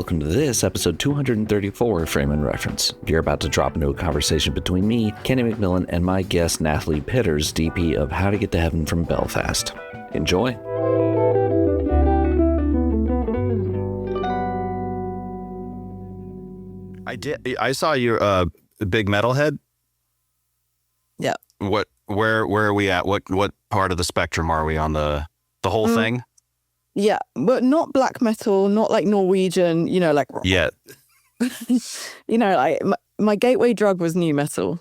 welcome to this episode 234 of Frame and Reference. You're about to drop into a conversation between me, Kenny McMillan, and my guest Nathalie Pitters, DP of How to Get to Heaven from Belfast. Enjoy. I saw you, big metalhead. Yeah. Where are we at? What part of the spectrum are we on? The whole thing? Yeah, but not black metal, not like Norwegian, like... Yeah. Like my gateway drug was new metal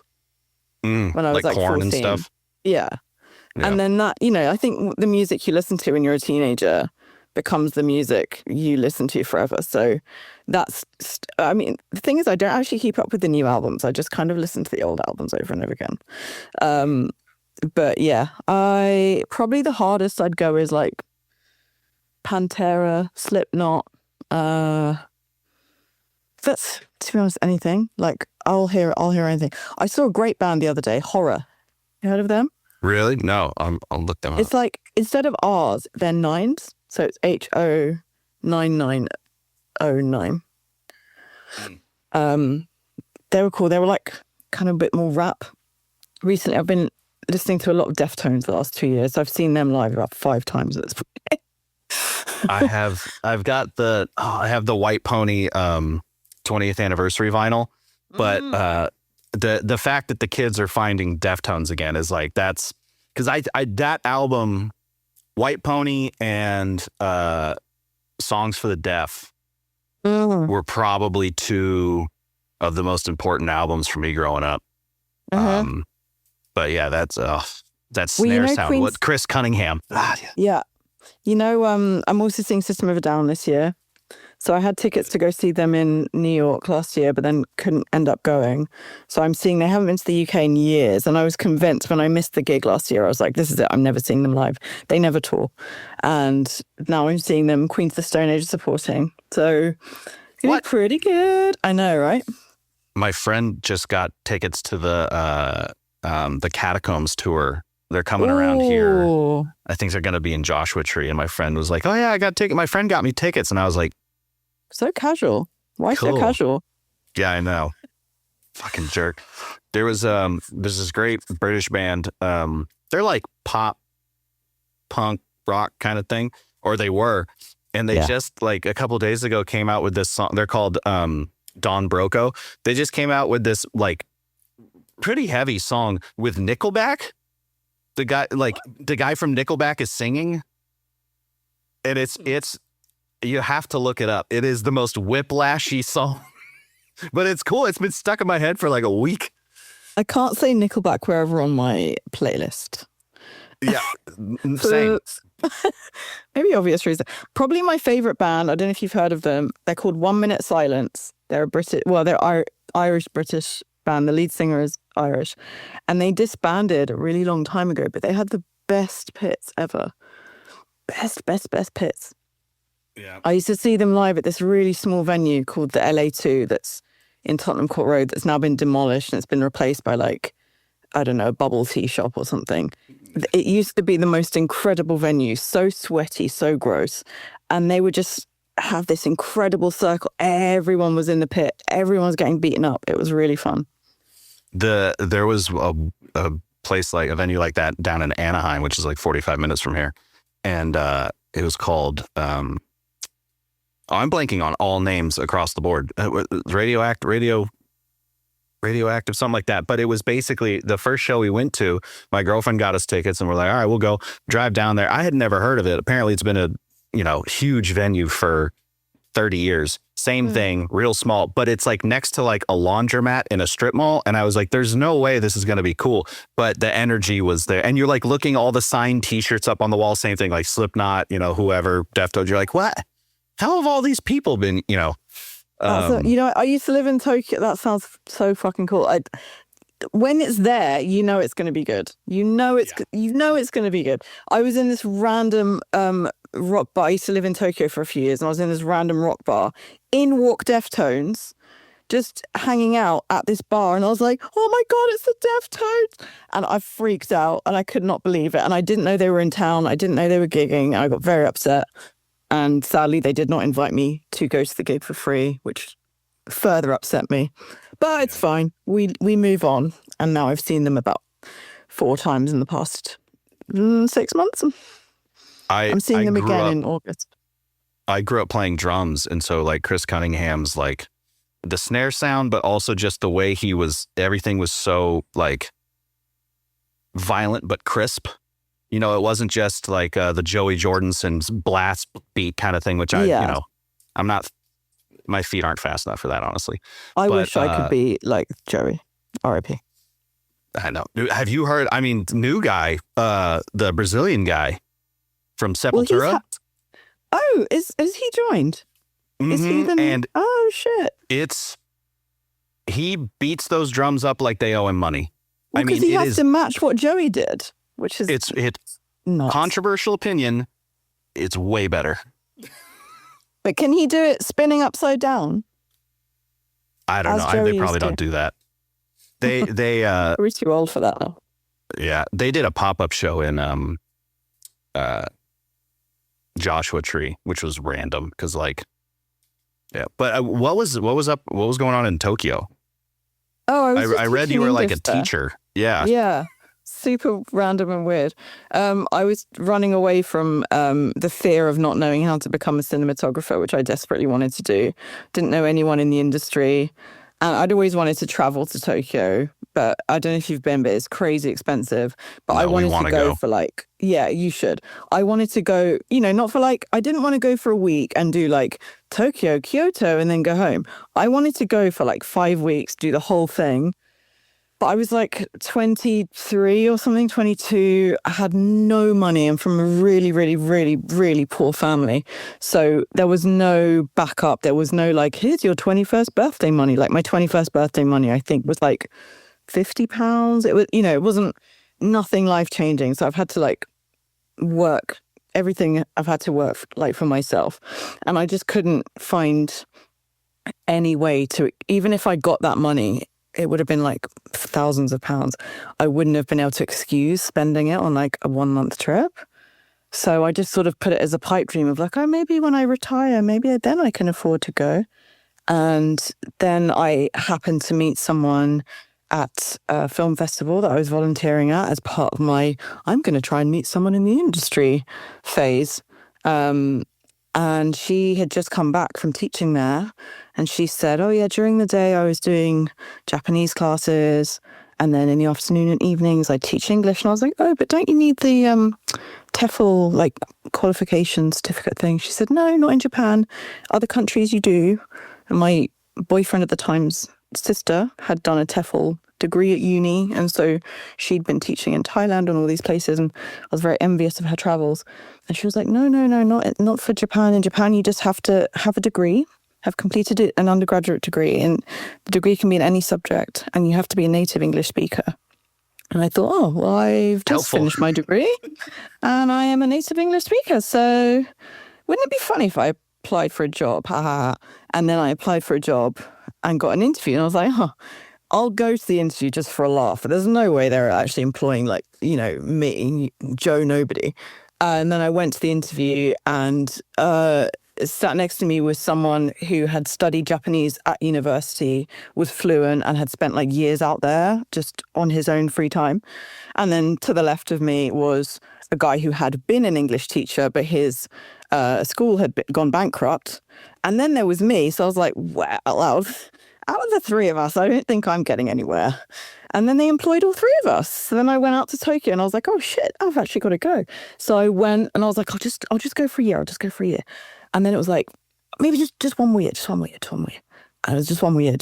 when I was like Korn 14. and stuff? Yeah. And then that, I think the music you listen to when you're a teenager becomes the music you listen to forever. So that's, the thing is I don't actually keep up with the new albums. I just kind of listen to the old albums over and over again. But yeah, probably the hardest I'd go is like Pantera, Slipknot. That's, to be honest, anything. Like I'll hear anything. I saw a great band the other day, Horror. You heard of them? Really? No, I'll look them up. It's like instead of R's, they're nines. So it's HO9909. They were cool. They were like kind of a bit more rap. Recently, I've been listening to a lot of Deftones the last 2 years. I've seen them live about 5 times at this point. I have the White Pony 20th anniversary vinyl, but the fact that the kids are finding Deftones again is like, that's because I that album, White Pony and Songs for the Deaf were probably 2 of the most important albums for me growing up. But yeah, that's snare sound. What Chris Cunningham? Yeah. I'm also seeing System of a Down this year. So I had tickets to go see them in New York last year, but then couldn't end up going. So they haven't been to the UK in years. And I was convinced when I missed the gig last year, I was like, this is it. I'm never seeing them live. They never tour. And now I'm seeing them, Queens of the Stone Age supporting. So it's going to be pretty good. I know, right? My friend just got tickets to the Catacombs tour. They're coming around here. I think they're going to be in Joshua Tree. And my friend was like, oh yeah, I got tickets. My friend got me tickets. And I was like, so casual. Why cool. So casual? Yeah, I know. Fucking jerk. There was there's this great British band. They're like pop, punk, rock kind of thing. Or they were. And they just like a couple days ago came out with this song. They're called Don Broco. They just came out with this like pretty heavy song with Nickelback. The guy from Nickelback is singing, and it's you have to look it up. It is the most whiplashy song, but it's cool. It's been stuck in my head for like a week. I can't say Nickelback wherever on my playlist. Yeah, same. Maybe obvious reason. Probably my favorite band. I don't know if you've heard of them. They're called 1 Minute Silence. They're they're Irish-British band. The lead singer is Irish, and they disbanded a really long time ago, but they had the best pits ever. Best pits. Yeah. I used to see them live at this really small venue called the LA2 that's in Tottenham Court Road that's now been demolished and it's been replaced by like, I don't know, a bubble tea shop or something. It used to be the most incredible venue, so sweaty, so gross. And they would just have this incredible circle. Everyone was in the pit. Everyone was getting beaten up. It was really fun. There was a place like a venue like that down in Anaheim, which is like 45 minutes from here. And it was called, I'm blanking on all names across the board. Radioactive, something like that. But it was basically the first show we went to. My girlfriend got us tickets and we're like, all right, we'll go drive down there. I had never heard of it. Apparently it's been a huge venue for 30 years. Same thing, real small, but it's like next to like a laundromat in a strip mall. And I was like, there's no way this is going to be cool. But the energy was there. And you're like looking all the signed t-shirts up on the wall, same thing, like Slipknot, whoever, Deftones. You're like, what? How have all these people been, I used to live in Tokyo. That sounds so fucking cool. When it's there, it's going to be good. It's going to be good. I was in this random rock bar. I used to live in Tokyo for a few years, and I was in this random rock bar. In walk Deftones, just hanging out at this bar, and I was like, oh my God, it's the Deftones. And I freaked out, and I could not believe it. And I didn't know they were in town. I didn't know they were gigging. I got very upset. And sadly, they did not invite me to go to the gig for free, which further upset me. But it's fine. We move on. And now I've seen them about 4 times in the past 6 months. I'm seeing them again in August. I grew up playing drums. And so like Chris Cunningham's like the snare sound, but also just the way everything was so like violent but crisp. You know, it wasn't just like the Joey Jordison's blast beat kind of thing, which I'm not, my feet aren't fast enough for that, honestly. I wish I could be like Joey. R.I.P. I know. Have you heard, new guy, the Brazilian guy from Sepultura? Is he joined? Is he the oh shit. He beats those drums up like they owe him money. Well, because he has to match what Joey did, which is it's nuts. Controversial opinion. It's way better. But can he do it spinning upside down? I don't know. They probably don't do that. They we're too old for that now. Yeah, they did a pop-up show in Joshua Tree, which was random because like, yeah. But what was going on in Tokyo? Oh, I read you were like a teacher. Yeah. Yeah. Super random and weird. I was running away from the fear of not knowing how to become a cinematographer, which I desperately wanted to do. Didn't know anyone in the industry. And I'd always wanted to travel to Tokyo, but I don't know if you've been, but it's crazy expensive. But I wanted to go for like, yeah, you should. I wanted to go, not for like, I didn't want to go for a week and do like Tokyo, Kyoto, and then go home. I wanted to go for like 5 weeks, do the whole thing. But I was like 23 or something, 22. I had no money. I'm from a really, really, really, really poor family. So there was no backup. There was no like, here's your 21st birthday money. Like my 21st birthday money, I think was like £50. It was, it wasn't nothing life changing. So I've had to like work everything. I've had to work like for myself. And I just couldn't find any way to, even if I got that money, it would have been like thousands of pounds. I wouldn't have been able to excuse spending it on like a 1-month trip. So I just sort of put it as a pipe dream of like, oh, maybe when I retire, maybe then I can afford to go. And then I happened to meet someone at a film festival that I was volunteering at as part of my, I'm going to try and meet someone in the industry phase. And she had just come back from teaching there. And she said, oh yeah, during the day I was doing Japanese classes. And then in the afternoon and evenings I teach English. And I was like, oh, but don't you need the TEFL like qualification certificate thing? She said, no, not in Japan. Other countries you do. And my boyfriend at the time's sister had done a TEFL degree at uni. And so she'd been teaching in Thailand and all these places. And I was very envious of her travels. And she was like, no, not for Japan. In Japan, you just have to have a degree, have completed an undergraduate degree. And the degree can be in any subject. And you have to be a native English speaker. And I thought, oh, well, I've just finished my degree. And I am a native English speaker. So wouldn't it be funny if I applied for a job? And then I applied for a job and got an interview. And I was like, I'll go to the interview just for a laugh. But there's no way they're actually employing like, me, Joe Nobody. And then I went to the interview and sat next to me was someone who had studied Japanese at university, was fluent and had spent like years out there just on his own free time. And then to the left of me was a guy who had been an English teacher, but his school had gone bankrupt. And then there was me. So I was like, well, out of the 3 of us, I don't think I'm getting anywhere. And then they employed all 3 of us. So then I went out to Tokyo and I was like, oh shit, I've actually got to go. So I went and I was like, I'll just go for a year. I'll just go for a year. And then it was like, maybe just one more year, just one more year. And it was just one more year.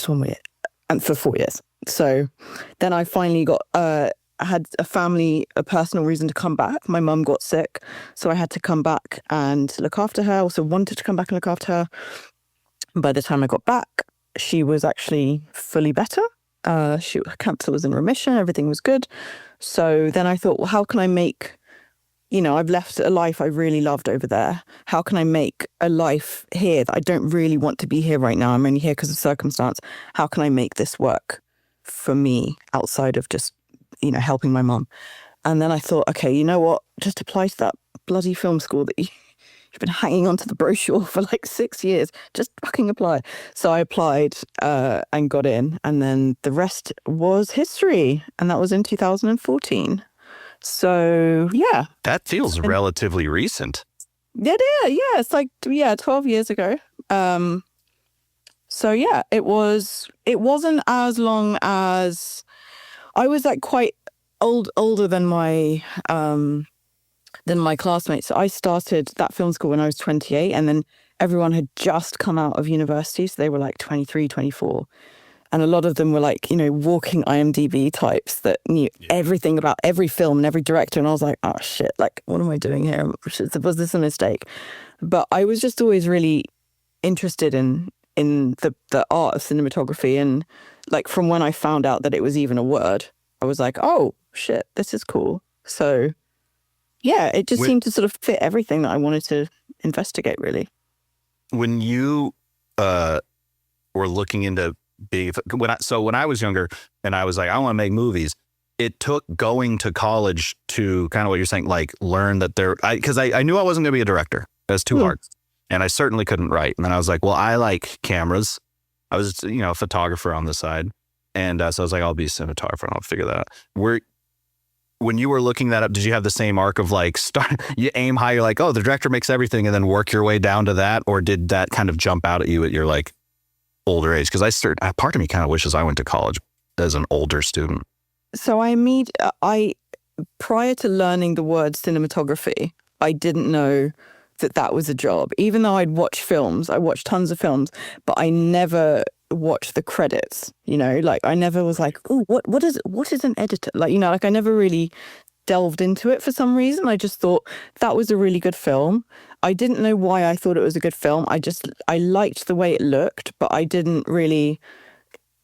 And for 4 years. So then I finally got, I had a personal reason to come back. My mum got sick. So I had to come back and look after her. Also wanted to come back and look after her. By the time I got back, she was actually fully better. Her cancer was in remission. Everything was good. So then I thought, well, how can I make, I've left a life I really loved over there. How can I make a life here that I don't really want to be here right now? I'm only here because of circumstance. How can I make this work for me outside of just, helping my mum? And then I thought, okay, you know what? Just apply to that bloody film school that I've been hanging onto the brochure for like 6 years. Just fucking apply. So I applied and got in, and then the rest was history, and that was in 2014. So yeah, That feels relatively recent. Yeah, it's like 12 years ago. So yeah, it wasn't as long as I was like quite older than my classmates. So I started that film school when I was 28, and then everyone had just come out of university, so they were like 23, 24. And a lot of them were like, walking IMDb types that knew everything about every film and every director. And I was like, oh shit, like, what am I doing here? Was this a mistake? But I was just always really interested in the art of cinematography. And like, from when I found out that it was even a word, I was like, oh shit, this is cool. So yeah, it just seemed to sort of fit everything that I wanted to investigate, really. When you were looking into when I was younger and I was like, I want to make movies, it took going to college to kind of what you're saying, like learn that because I knew I wasn't going to be a director. That's too hard. And I certainly couldn't write. And then I was like, well, I like cameras. I was, a photographer on the side. And so I was like, I'll be a cinematographer and I'll figure that out. When you were looking that up, did you have the same arc of like you aim high, you're like, oh, the director makes everything, and then work your way down to that? Or did that kind of jump out at you at your like older age? Because part of me kind of wishes I went to college as an older student. So prior to learning the word cinematography, I didn't know that was a job. Even though I'd watch films, I watched tons of films, but I never watched the credits, like I never was like, oh, what is an editor? Like, like I never really delved into it for some reason. I just thought that was a really good film. I didn't know why I thought it was a good film. I liked the way it looked, but I didn't really,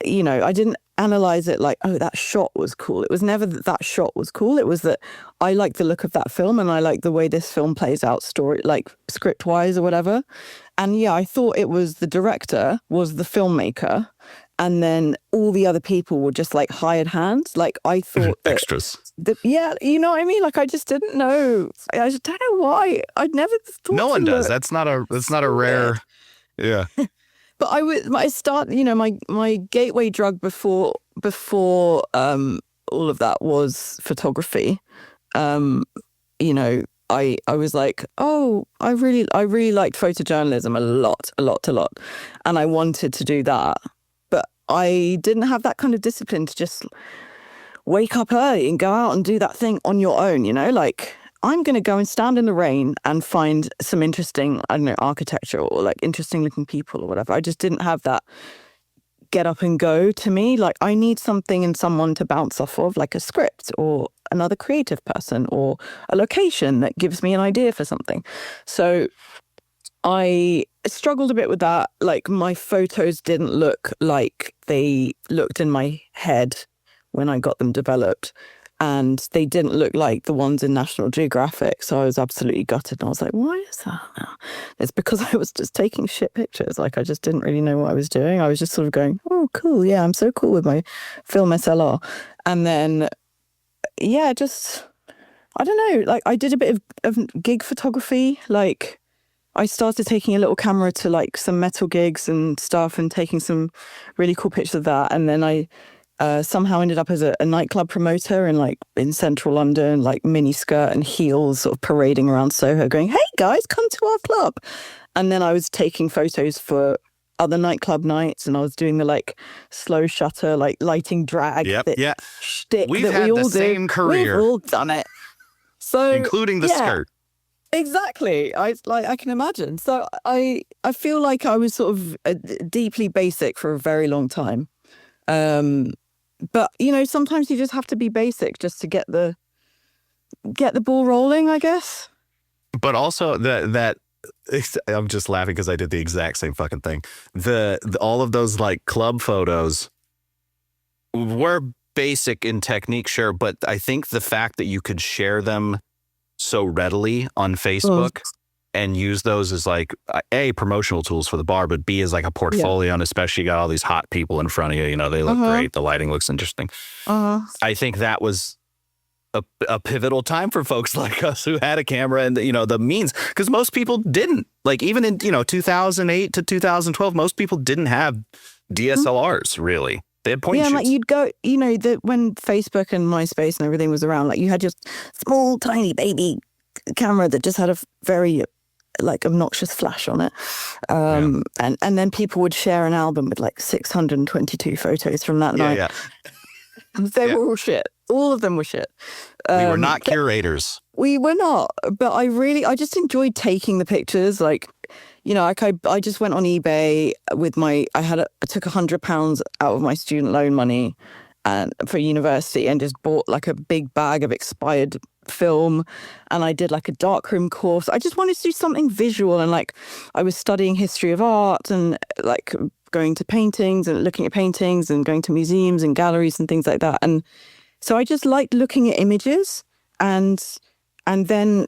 I didn't analyze it like, oh, that shot was cool. It was never that shot was cool. It was that I like the look of that film, and I like the way this film plays out story, like script wise or whatever. And yeah, I thought it was the director was the filmmaker, and then all the other people were just like hired hands. Like I thought extras. You know what I mean? Like I just didn't know. I just don't know why. I'd never thought. No one does. That's not a rare. Yeah. But I start, my gateway drug before all of that was photography. I was like, oh, I really liked photojournalism a lot. And I wanted to do that. But I didn't have that kind of discipline to just wake up early and go out and do that thing on your own, like I'm going to go and stand in the rain and find some interesting, I don't know, architecture or like interesting looking people or whatever. I just didn't have that get up and go to me. Like I need something and someone to bounce off of, like a script or another creative person or a location that gives me an idea for something. So I struggled a bit with that. Like my photos didn't look like they looked in my head when I got them developed. And they didn't look like the ones in National Geographic. So I was absolutely gutted. And I was like, why is that now? It's because I was just taking shit pictures. Like I just didn't really know what I was doing. I was just sort of going, oh, cool. Yeah, I'm so cool with my film SLR. And then, yeah, just, I don't know. Like I did a bit of gig photography. Like I started taking a little camera to like some metal gigs and stuff and taking some really cool pictures of that. And then I somehow ended up as a nightclub promoter in central London, like mini skirt and heels, sort of parading around Soho going, hey guys, come to our club. And then I was taking photos for other nightclub nights, and I was doing the like slow shutter, like lighting drag. Shtick We've that had we all the same career. We've all done it. So including the skirt. Exactly. I can imagine. So I feel like I was sort of deeply basic for a very long time. But sometimes you just have to be basic just to get the ball rolling, I guess. But also that I'm just laughing because I did the exact same fucking thing. The all of those like club photos were basic in technique, sure, but I think the fact that you could share them so readily on Facebook and use those as like A, promotional tools for the bar, but B, as like a portfolio, and especially you got all these hot people in front of you, they look great, the lighting looks interesting. I think that was a pivotal time for folks like us who had a camera and, you know, the means, because most people didn't. Like even in, you know, 2008 to 2012, most people didn't have DSLRs really. They had point shoots. Like you'd go, you know, when Facebook and MySpace and everything was around, like you had just small, tiny baby camera that just had a very like obnoxious flash on it. And then people would share an album with like 622 photos from that night. Yeah. They were all shit. All of them were shit. We were not curators. We were not, but I just enjoyed taking the pictures. Like, you know, like I just went on eBay with I took £100 out of my student loan money and for university and just bought like a big bag of expired film, and I did like a darkroom course. I just wanted to do something visual, and like I was studying history of art and like going to paintings and looking at paintings and going to museums and galleries and things like that. And so I just liked looking at images, and then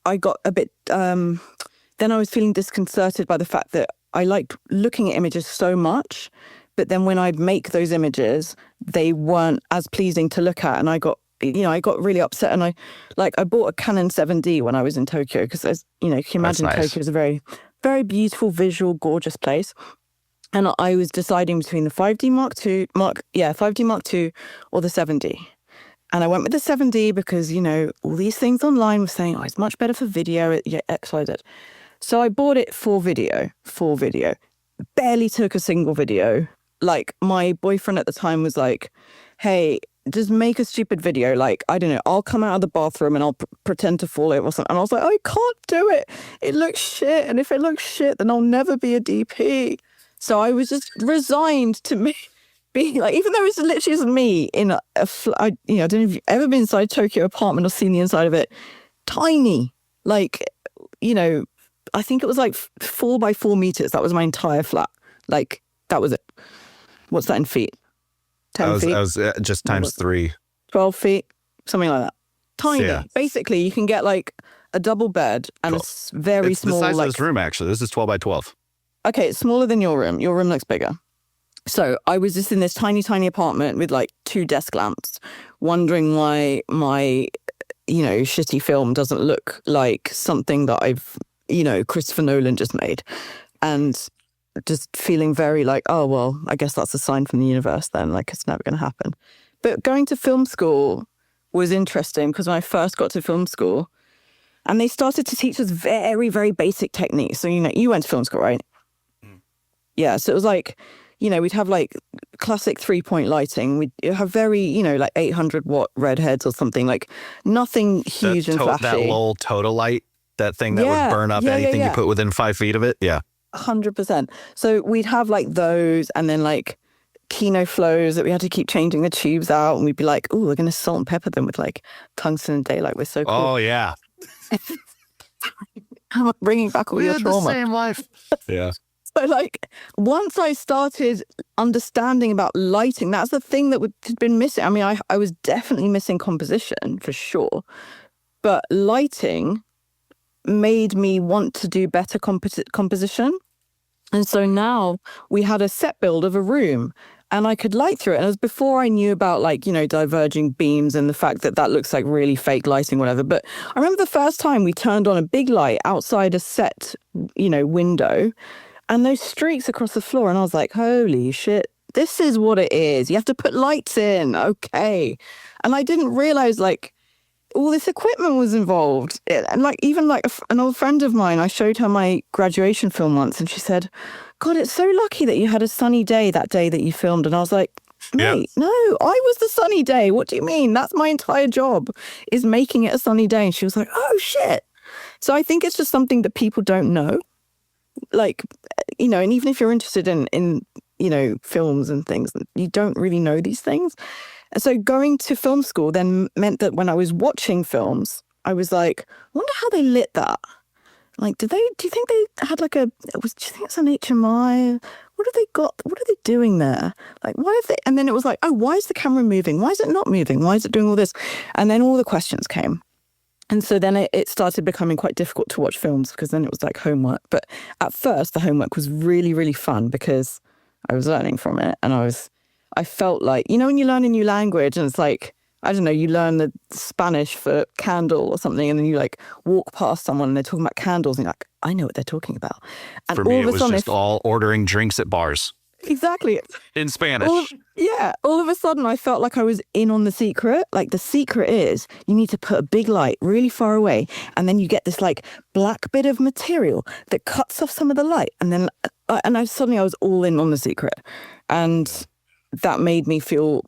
I got a bit then I was feeling disconcerted by the fact that I liked looking at images so much, but then when I'd make those images, they weren't as pleasing to look at, and I got really upset. And I bought a Canon 7D when I was in Tokyo because, as you know, you can imagine Tokyo is a very, very beautiful, visual, gorgeous place. And I was deciding between the 5D Mark II or the 7D. And I went with the 7D because, you know, all these things online were saying, oh, it's much better for video, X, Y, Z. So I bought it for video. Barely took a single video. Like, my boyfriend at the time was like, hey, just make a stupid video. Like, I don't know, I'll come out of the bathroom and I'll pretend to fall over or something. And I was like, I can't do it. It looks shit. And if it looks shit, then I'll never be a DP. So I was just resigned to be like, even though it's literally just me in I don't know if you've ever been inside a Tokyo apartment or seen the inside of it. Tiny. Like, you know, I think it was like 4 by 4 meters. That was my entire flat. Like, that was it. What's that in feet? 10 feet? I was just times 3. 12 feet, something like that. Tiny. Yeah. Basically, you can get like a double bed and it's very small. It's the size like, of this room, actually. This is 12 by 12. Okay, it's smaller than your room. Your room looks bigger. So I was just in this tiny, tiny apartment with like 2 desk lamps, wondering why my, you know, shitty film doesn't look like something that I've, you know, Christopher Nolan just made. And just feeling very like, oh, well, I guess that's a sign from the universe then, like it's never going to happen. But going to film school was interesting because when I first got to film school, and they started to teach us very, very basic techniques. So, you know, you went to film school, right? Yeah, so it was like, you know, we'd have like classic 3-point lighting. We'd have very, you know, like 800-watt red heads or something, like nothing huge and flashy. That little Totolite, that thing that would burn up anything you put within 5 feet of it. Yeah. 100%. So we'd have like those, and then like Kino flows that we had to keep changing the tubes out, and we'd be like, oh, we're going to salt and pepper them with like tungsten and daylight. We're so cool. Oh, yeah. I'm bringing back all your trauma. The same life. Yeah. So like once I started understanding about lighting, that's the thing that had been missing. I mean, I was definitely missing composition for sure, but lighting made me want to do better composition. And so now we had a set build of a room and I could light through it. And it was before I knew about like, you know, diverging beams and the fact that looks like really fake lighting, whatever. But I remember the first time we turned on a big light outside a set, you know, window, and those streaks across the floor. And I was like, holy shit, this is what it is. You have to put lights in. Okay. And I didn't realize like all this equipment was involved. And like, even like an old friend of mine, I showed her my graduation film once and she said, God, it's so lucky that you had a sunny day that day that you filmed. And I was like, mate, no, I was the sunny day. What do you mean? That's my entire job, is making it a sunny day. And she was like, oh shit. So I think it's just something that people don't know. Like, you know, and even if you're interested in, you know, films and things, you don't really know these things. And so going to film school then meant that when I was watching films, I was like, I wonder how they lit that. Like, do you think they had like do you think it's an HMI? What have they got? What are they doing there? Like, why have they, and then it was like, oh, why is the camera moving? Why is it not moving? Why is it doing all this? And then all the questions came. And so then it started becoming quite difficult to watch films because then it was like homework. But at first the homework was really, really fun because I was learning from it. And I felt like, you know, when you learn a new language and it's like, I don't know, you learn the Spanish for candle or something, and then you like walk past someone and they're talking about candles, and you're like, I know what they're talking about. And For me, it was just all ordering drinks at bars. Exactly. In Spanish. All of a sudden I felt like I was in on the secret. Like the secret is you need to put a big light really far away, and then you get this like black bit of material that cuts off some of the light, and then suddenly I was all in on the secret, and that made me feel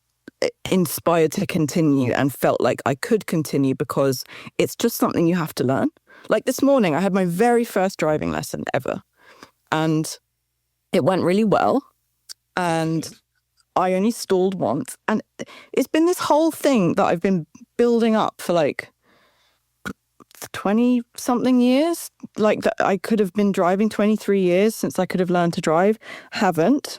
inspired to continue and felt like I could continue because it's just something you have to learn. Like this morning I had my very first driving lesson ever, and it went really well. And I only stalled once. And it's been this whole thing that I've been building up for like 20 something years. Like that I could have been driving 23 years since I could have learned to drive. Haven't.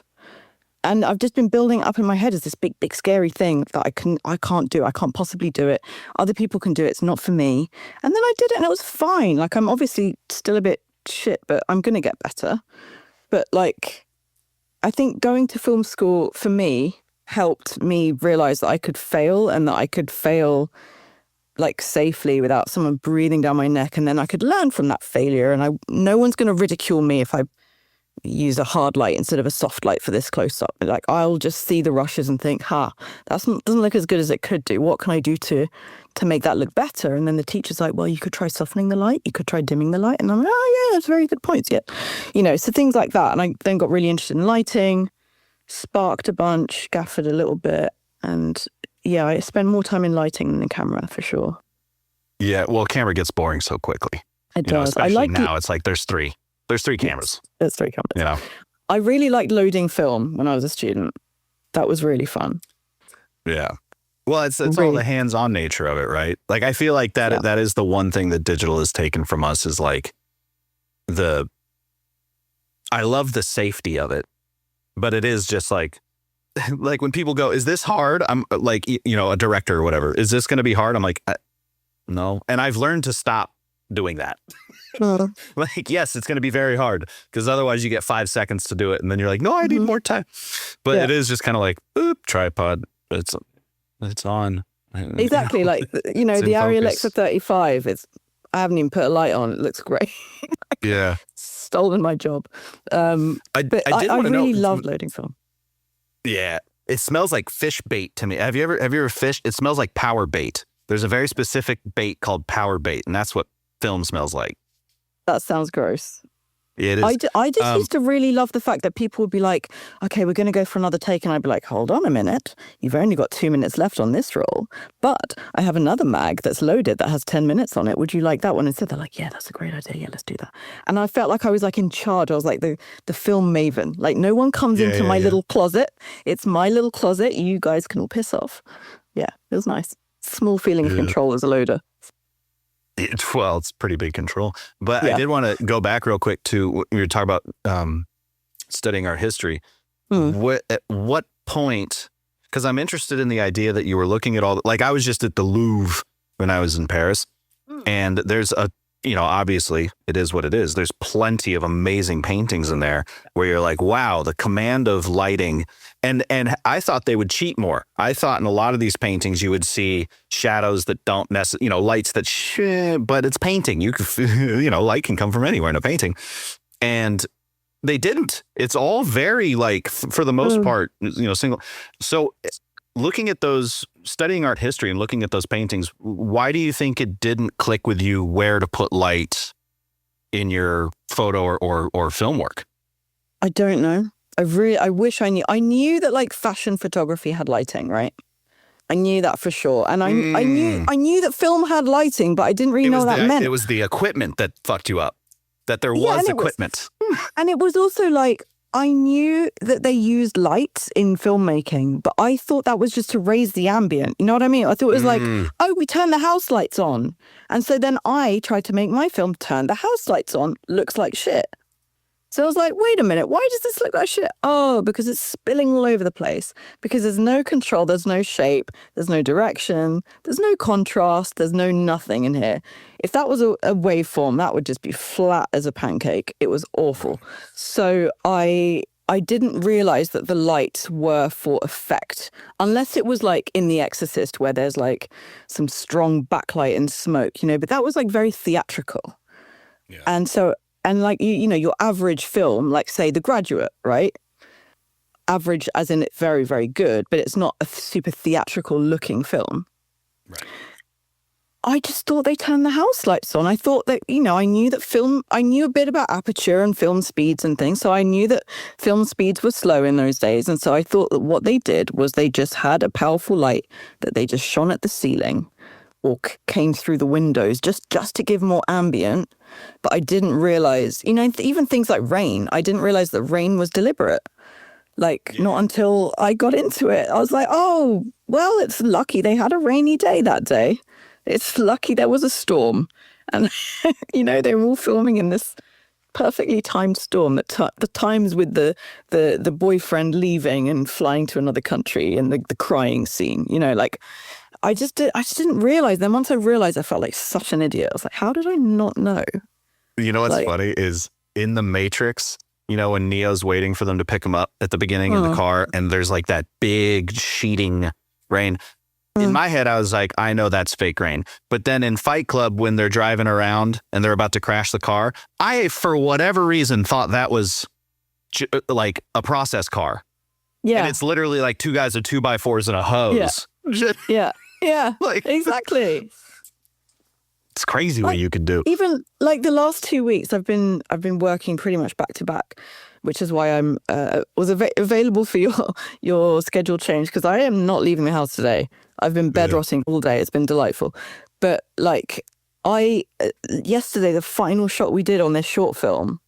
And I've just been building up in my head as this big, big, scary thing that I can't do. I can't possibly do it. Other people can do it. It's not for me. And then I did it and it was fine. Like I'm obviously still a bit shit, but I'm going to get better. But like, I think going to film school for me helped me realize that I could fail, and that I could fail like safely without someone breathing down my neck. And then I could learn from that failure, and no one's going to ridicule me if I use a hard light instead of a soft light for this close up. Like I'll just see the rushes and think, that doesn't look as good as it could do. What can I do to make that look better? And then the teacher's like, well, you could try softening the light. You could try dimming the light. And I'm like, oh yeah, that's very good points. Yeah. So things like that. And I then got really interested in lighting, sparked a bunch, gaffered a little bit. And yeah, I spend more time in lighting than in camera for sure. Yeah. Well, camera gets boring so quickly. It does. Especially I like now it's like there's three cameras. There's 3 cameras. I really liked loading film when I was a student. That was really fun. Yeah. Well, it's really all the hands-on nature of it, right? Like I feel like that is the one thing that digital has taken from us is like I love the safety of it, but it is just like when people go, is this hard? I'm like, a director or whatever. Is this going to be hard? I'm like, no. And I've learned to stop doing that. Like, yes, it's going to be very hard because otherwise you get 5 seconds to do it. And then you're like, no, I need more time. But it is just kind of like, oop, tripod. It's on. Exactly. Like, the Arri Alexa 35, I haven't even put a light on. It looks great. Yeah. Stolen my job. I really love loading film. Yeah. It smells like fish bait to me. Have you ever fished? It smells like power bait. There's a very specific bait called power bait, and that's what film smells like. That sounds gross. It is. I just used to really love the fact that people would be like, okay, we're going to go for another take. And I'd be like, hold on a minute. You've only got 2 minutes left on this roll. But I have another mag that's loaded that has 10 minutes on it. Would you like that one? Instead, they're like, yeah, that's a great idea. Yeah, let's do that. And I felt like I was like in charge. I was like the film maven. Like no one comes into my little closet. It's my little closet. You guys can all piss off. Yeah, it was nice. Small feeling of control as a loader. It's pretty big control. But I did want to go back real quick to we were talking about studying art history. At what point, because I'm interested in the idea that you were looking at like I was just at the Louvre when I was in Paris, and there's obviously it is what it is. There's plenty of amazing paintings in there where you're like, wow, the command of lighting. And I thought they would cheat more. I thought in a lot of these paintings you would see shadows that don't lights that but it's painting. You could, light can come from anywhere in a painting. And they didn't. It's all very like, for the most part, single. So looking at those, studying art history and looking at those paintings, why do you think it didn't click with you where to put light in your photo or film work? I don't know. I wish I knew. I knew that like fashion photography had lighting, right? I knew that for sure. And I knew that film had lighting, but I didn't really know what that meant. It was the equipment that fucked you up. That there was equipment. And it was also like, I knew that they used lights in filmmaking, but I thought that was just to raise the ambient. You know what I mean? I thought it was like, oh, we turn the house lights on. And so then I tried to make my film turn the house lights on. Looks like shit. So I was like, wait a minute, why does this look like shit? Oh, because it's spilling all over the place. Because there's no control, there's no shape, there's no direction, there's no contrast, there's no nothing in here. If that was a waveform, that would just be flat as a pancake. It was awful. So I I didn't realize that the lights were for effect, unless it was like in The Exorcist where there's like some strong backlight and smoke, you know, but that was like very theatrical. Yeah. And so, and like, you know, your average film, like say The Graduate, right? Average as in it's very, very good, but it's not a super theatrical looking film. Right. I just thought they turned the house lights on. I thought that, you know, I knew a bit about aperture and film speeds and things. So I knew that film speeds were slow in those days. And so I thought that what they did was they just had a powerful light that they just shone at the ceiling or came through the windows just to give more ambient. But I didn't realize, you know, even things like rain, I didn't realize that rain was deliberate. Like, not until I got into it. I was like, oh, well, it's lucky they had a rainy day that day. It's lucky there was a storm. And, you know, they were all filming in this perfectly timed storm that the times with the boyfriend leaving and flying to another country and the crying scene, you know, like, I just didn't realize. Then once I realized, I felt like such an idiot. I was like, how did I not know? You know what's funny is in The Matrix, you know, when Neo's waiting for them to pick him up at the beginning in the car and there's like that big sheeting rain. In my head, I was like, I know that's fake rain. But then in Fight Club, when they're driving around and they're about to crash the car, I, for whatever reason, thought that was like a process car. Yeah. And it's literally like two guys with 2x4s and a hose. Yeah. Yeah. Like, exactly. It's crazy what you can do. Even like the last 2 weeks, I've been working pretty much back to back, which is why I'm was available for your schedule change, because I am not leaving the house today. I've been bed rotting all day. It's been delightful. But like yesterday, the final shot we did on this short film,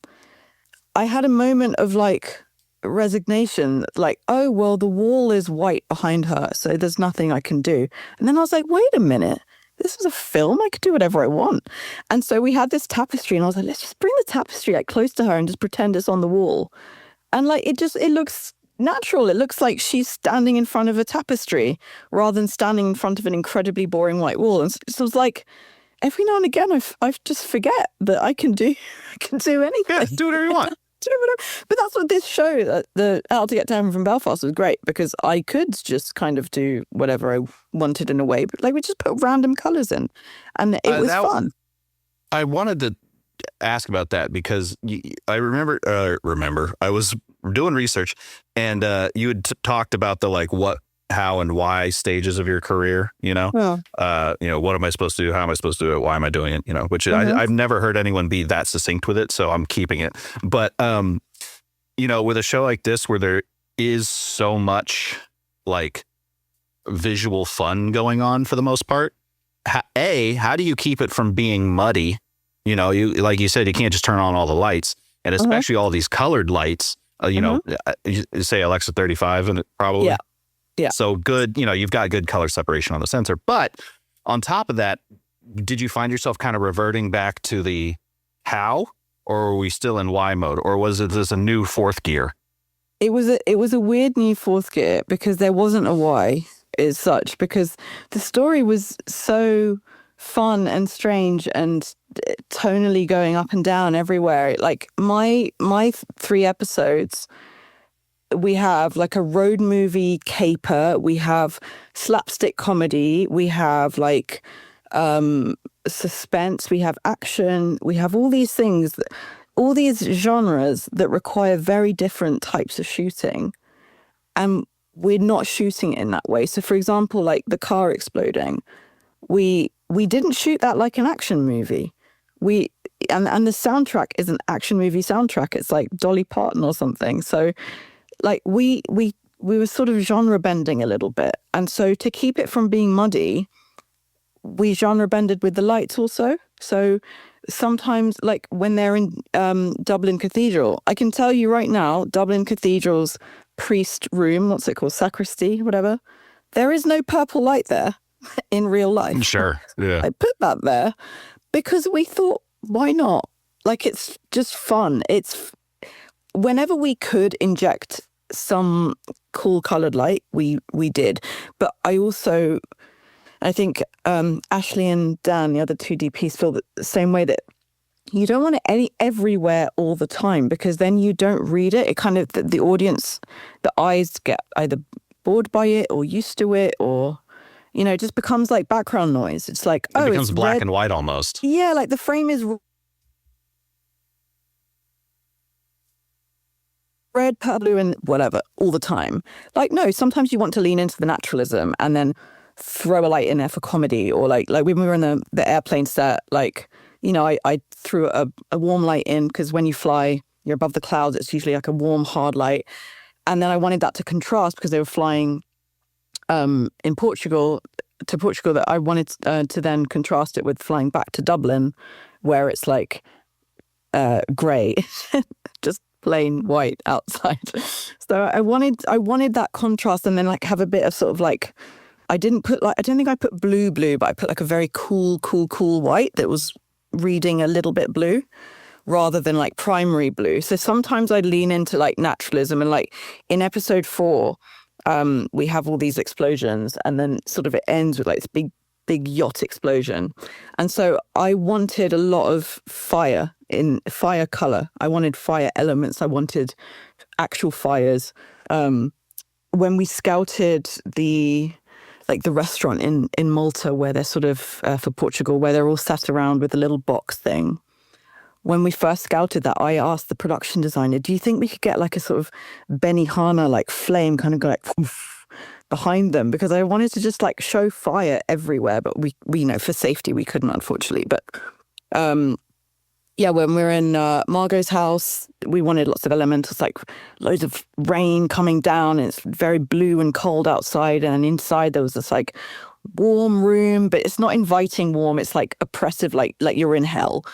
I had a moment of like resignation, like, oh, well, the wall is white behind her, so there's nothing I can do. And then I was like, wait a minute. This is a film. I could do whatever I want. And so we had this tapestry and I was like, let's just bring the tapestry like close to her and just pretend it's on the wall. And like, it looks natural. It looks like she's standing in front of a tapestry rather than standing in front of an incredibly boring white wall. And so it was like, every now and again, I just forget that I can do anything. Yeah, do whatever you want. But that's what this show, the How to Get to Heaven from Belfast, was great, because I could just kind of do whatever I wanted in a way, but like we just put random colors in, and it was fun. I wanted to ask about that because I remember I was doing research and you had talked about the like what, how, and why stages of your career. You know, you know, what am I supposed to do? How am I supposed to do it? Why am I doing it? You know, which I've never heard anyone be that succinct with it, so I'm keeping it. But you know, with a show like this where there is so much like visual fun going on for the most part, how do you keep it from being muddy? You know, you like you said, you can't just turn on all the lights, and especially all these colored lights. You know, you say Alexa 35, and it probably. Yeah. So good, you know, you've got good color separation on the sensor. But on top of that, did you find yourself kind of reverting back to the how, or are we still in Y mode, or was it this a new fourth gear? It was a weird new fourth gear, because there wasn't a Y as such, because the story was so fun and strange and tonally going up and down everywhere. Like my 3 episodes, we have like a road movie caper, we have slapstick comedy, we have like suspense, we have action, we have all these things, all these genres that require very different types of shooting, and we're not shooting it in that way. So for example, like the car exploding, we didn't shoot that like an action movie. And the soundtrack is an action movie soundtrack. It's like Dolly Parton or something. So like we were sort of genre bending a little bit. And so to keep it from being muddy, we genre bended with the lights also. So sometimes like when they're in Dublin Cathedral, I can tell you right now, Dublin Cathedral's priest room, what's it called? Sacristy, whatever. There is no purple light there in real life. Sure. Yeah. I put that there because we thought, why not? Like, it's just fun. It's whenever we could inject some cool colored light, we did. But I think Ashley and Dan, the other 2 DPs, feel the same way, that you don't want it everywhere all the time, because then you don't read it. It kind of, the audience, the eyes get either bored by it or used to it, or, you know, it just becomes like background noise. It's like, It becomes it's black red. and white almost. Yeah, like the frame is red, purple, blue, and whatever all the time. Like, no, sometimes you want to lean into the naturalism and then throw a light in there for comedy, or like when we were in the airplane set, like, you know, I threw a warm light in, because when you fly, you're above the clouds, it's usually like a warm, hard light. And then I wanted that to contrast, because they were flying in Portugal, that I wanted to then contrast it with flying back to Dublin, where it's like grey, just plain white outside. So I wanted that contrast, and then like have a bit of sort of like, I don't think I put blue, but I put like a very cool white that was reading a little bit blue, rather than like primary blue. So sometimes I'd lean into like naturalism, and like in episode 4, we have all these explosions, and then sort of it ends with like this big yacht explosion. And so I wanted a lot of fire color. I wanted fire elements. I wanted actual fires. When we scouted the restaurant in Malta, where they're sort of for Portugal, where they're all sat around with a little box thing. When we first scouted that, I asked the production designer, do you think we could get like a sort of Benihana like flame kind of go like poof behind them? Because I wanted to just like show fire everywhere, but we you know, for safety we couldn't, unfortunately. But yeah, when we were in Margot's house, we wanted lots of elementals, like loads of rain coming down, and it's very blue and cold outside, and inside there was this like warm room, but it's not inviting warm, it's like oppressive, like you're in hell,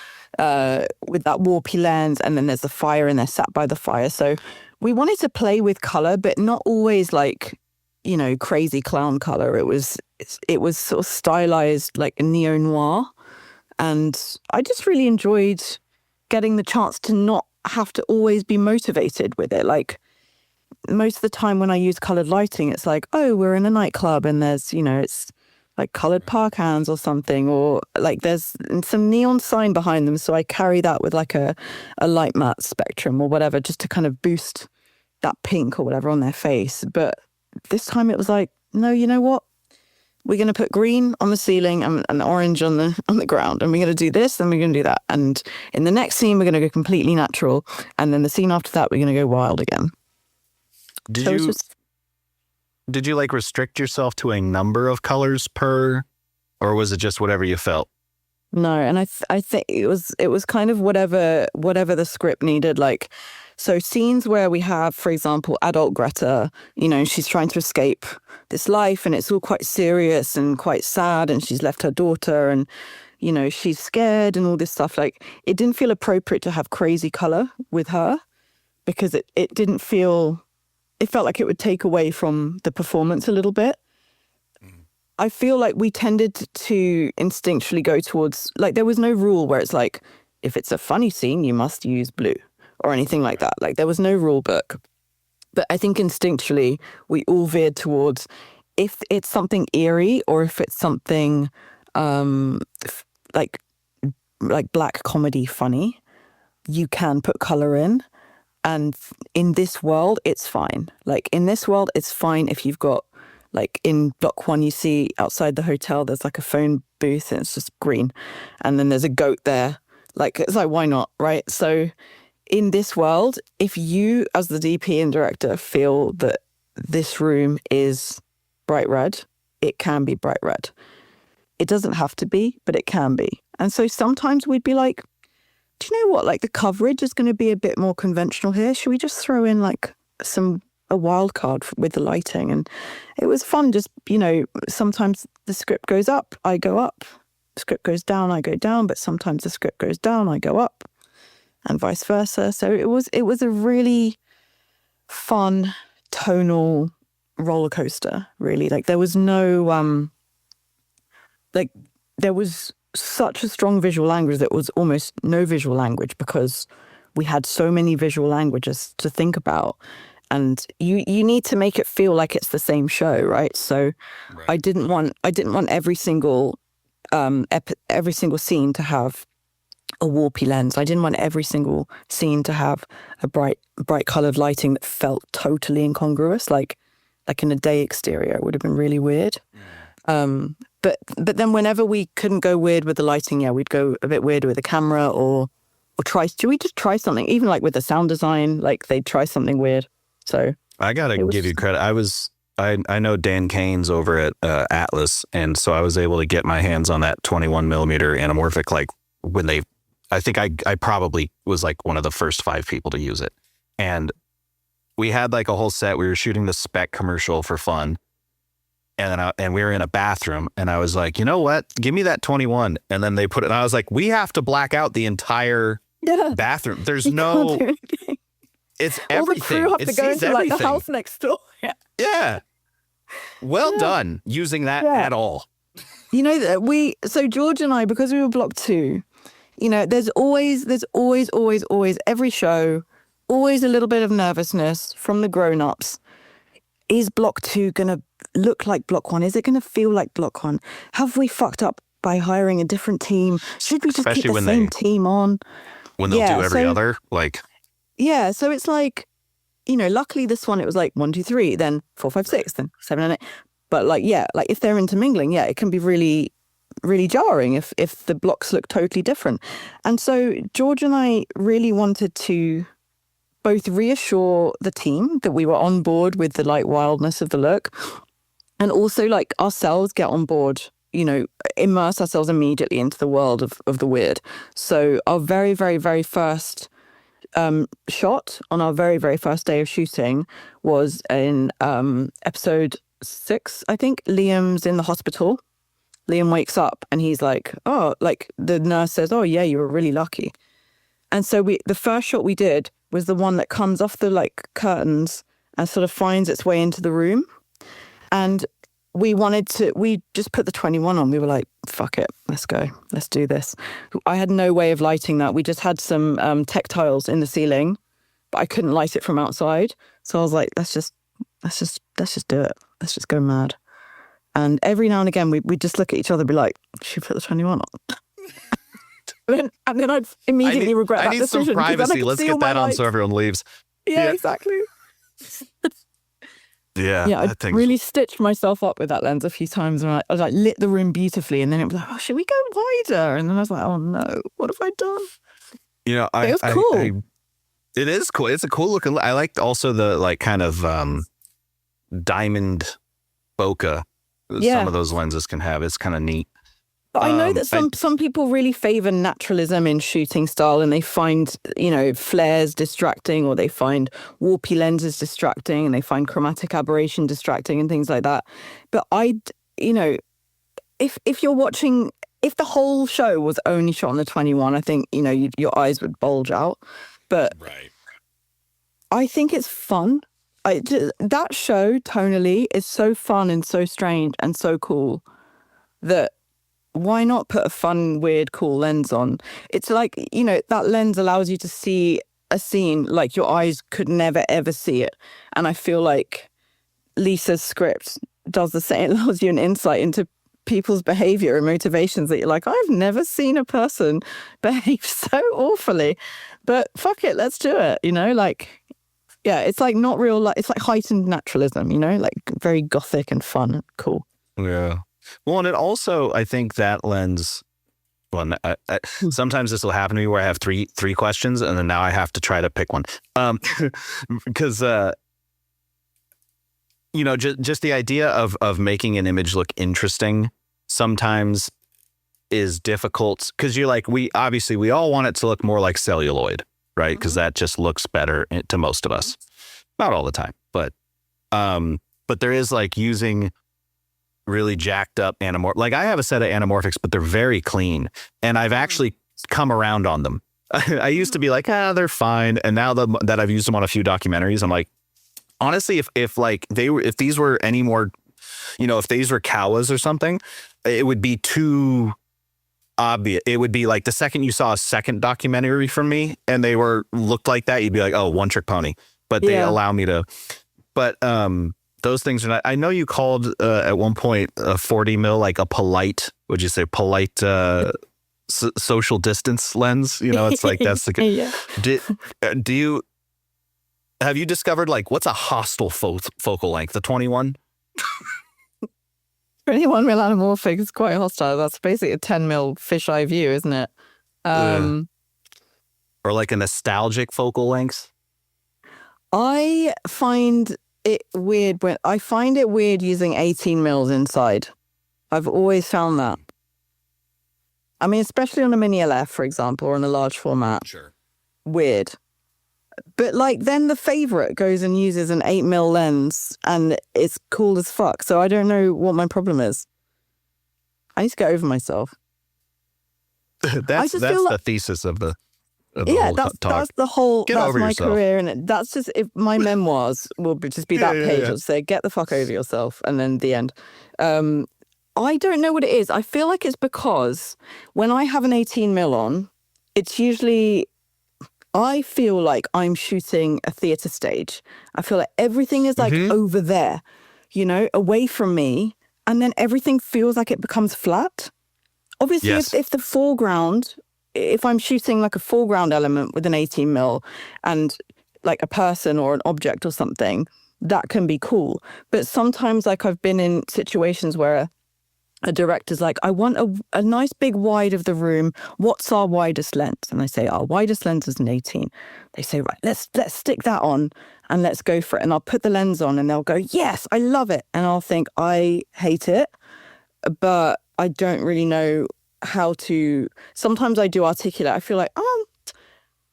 with that warpy lens, and then there's the fire, and they're sat by the fire. So we wanted to play with color, but not always like, you know, crazy clown color. It was sort of stylized like a neo-noir. And I just really enjoyed getting the chance to not have to always be motivated with it. Like, most of the time when I use colored lighting, it's like, oh, we're in a nightclub and there's, you know, it's like colored park hands or something, or like there's some neon sign behind them. So I carry that with like a light matte spectrum or whatever, just to kind of boost that pink or whatever on their face. But this time it was like, no, you know what? We're going to put green on the ceiling and orange on the ground, and we're going to do this, and we're going to do that. And in the next scene, we're going to go completely natural. And then the scene after that, we're going to go wild again. Did you like restrict yourself to a number of colors per, or was it just whatever you felt? No, and I think it was kind of whatever the script needed. Like, so scenes where we have, for example, adult Greta, you know, she's trying to escape this life, and it's all quite serious and quite sad, and she's left her daughter, and, you know, she's scared and all this stuff. Like, it didn't feel appropriate to have crazy color with her, because it didn't feel, it felt like it would take away from the performance a little bit. I feel like we tended to instinctually go towards, like, there was no rule where it's like, if it's a funny scene, you must use blue or anything like that. Like, there was no rule book. But I think instinctually we all veered towards, if it's something eerie, or if it's something like black comedy funny, you can put color in. And in this world, it's fine. Like, in this world, it's fine if you've got, like, in block 1, you see outside the hotel, there's like a phone booth, and it's just green. And then there's a goat there. Like, it's like, why not, right? So in this world, if you, as the DP and director, feel that this room is bright red, it can be bright red. It doesn't have to be, but it can be. And so sometimes we'd be like, do you know what? Like, the coverage is going to be a bit more conventional here. Should we just throw in like a wild card with the lighting? And it was fun. Just, you know, sometimes the script goes up, I go up. The script goes down, I go down. But sometimes the script goes down, I go up, and vice versa. So it was a really fun tonal roller coaster, really. Like, there was no there was such a strong visual language that was almost no visual language, because we had so many visual languages to think about. And you need to make it feel like it's the same show, right? So right. I didn't want every single scene to have a warpy lens. I didn't want every single scene to have a bright colored lighting that felt totally incongruous, like in a day exterior. It would have been really weird. But then whenever we couldn't go weird with the lighting, we'd go a bit weird with the camera or should we just try something? Even like with the sound design, like they'd try something weird. So I gotta give you credit. I know Dan Kane's over at Atlas, and so I was able to get my hands on that 21 millimeter anamorphic. Like when I think I probably was like one of the first 5 people to use it, and we had like a whole set. We were shooting the Spec commercial for fun, and we were in a bathroom, and I was like, you know what? Give me that 21, and then they put it. And I was like, we have to black out the entire bathroom. There's no. It's everything. All the crew have to go into like the house next door. Yeah. Well done using that at all. You know that so George and I, because we were block 2, you know, there's always every show, always a little bit of nervousness from the grown-ups. Is block 2 gonna look like block 1? Is it gonna feel like block 1? Have we fucked up by hiring a different team? Should we just keep the same team on? When they'll do every other, like. Yeah, so it's like, you know, luckily this one, it was like 1, 2, 3, then 4, 5, 6, then 7 and 8. But like, like if they're intermingling, it can be really, really jarring if the blocks look totally different. And so George and I really wanted to both reassure the team that we were on board with the like wildness of the look, and also like ourselves get on board, you know, immerse ourselves immediately into the world of the weird. So our very, very, very first shot on our very, very first day of shooting was in episode 6, I think. Liam's in the hospital. Liam wakes up and he's like, oh, like the nurse says, oh yeah, you were really lucky. And so the first shot we did was the one that comes off the like curtains and sort of finds its way into the room. And we just put the 21 on. We were like, fuck it, let's go. Let's do this. I had no way of lighting that. We just had some tactiles in the ceiling, but I couldn't light it from outside. So I was like, let's just do it. Let's just go mad. And every now and again, we just look at each other and be like, should we put the 21 on? and then I'd immediately regret that decision. I need some privacy. Let's get that on so everyone leaves. Yeah, exactly. Yeah, I really stitched myself up with that lens a few times, and I was like lit the room beautifully, and then it was like, oh, should we go wider? And then I was like, oh no, what have I done? You know, it was cool. It is cool. It's a cool looking. I liked also the like kind of diamond bokeh. Some of those lenses can have. It's kind of neat. But I know that some people really favor naturalism in shooting style, and they find, you know, flares distracting, or they find warpy lenses distracting, and they find chromatic aberration distracting and things like that. But you know, if you're watching, if the whole show was only shot on the 21, I think, you know, your eyes would bulge out. But I think it's fun. That show tonally is so fun and so strange and so cool that why not put a fun, weird, cool lens on? It's like, you know, that lens allows you to see a scene like your eyes could never, ever see it. And I feel like Lisa's script does the same. It allows you an insight into people's behavior and motivations that you're like, I've never seen a person behave so awfully. But fuck it, let's do it, you know? Like, yeah, it's like not real, like, it's like heightened naturalism, you know? Like very gothic and fun and cool. Yeah. Well, and it also, I think that lens, well, sometimes this will happen to me where I have three questions, and then now I have to try to pick one. Because, you know, just the idea of making an image look interesting sometimes is difficult, because you're like, we all want it to look more like celluloid, right? Because that just looks better to most of us. Not all the time, but there is like using really jacked up anamorphic. Like I have a set of anamorphics, but they're very clean, and I've actually come around on them. I used to be like, they're fine, and now that I've used them on a few documentaries, I'm like, honestly, if these were any more, you know, if these were Kawas or something, it would be too obvious. It would be like the second you saw a second documentary from me and they looked like that, you'd be like, oh, one trick pony. But they allow me to. But those things are not. I know you called at one point a 40 mil like a polite. Would you say polite? social distance lens. You know, it's like that's the. Yeah. Do you have you discovered like what's a hostile focal length? The 21. 21 mil anamorphic is quite hostile. That's basically a 10 mil fisheye view, isn't it? Or like a nostalgic focal length. I find it weird using 18 mils inside. I've always found that. I mean, especially on a mini LF, for example, or on a large format. Sure. Weird. But like then the favorite goes and uses an 8 mil lens and it's cool as fuck. So I don't know what my problem I need to get over myself. That's the thesis of the yeah, whole talk. That's the whole. Get that's over my yourself. career, and that's just if my memoirs will just be that page. Yeah. I'll say, "Get the fuck over yourself," and then the end. I don't know what it is. I feel like it's because when I have an 18 mil on, it's usually. I feel like I'm shooting a theatre stage. I feel like everything is like over there, you know, away from me, and then everything feels like it becomes flat. Obviously, Yes. if the foreground, if I'm shooting like a foreground element with an 18 mil and like a person or an object or something, that can be cool. But sometimes like I've been in situations where a director's like, I want a nice big wide of the room. What's our widest lens? And I say, our widest lens is an 18. They say, right, let's stick that on and let's go for it. And I'll put the lens on and they'll go, yes, I love it. And I'll think, I hate it, but I don't really know how to. Sometimes I do articulate. I feel like, does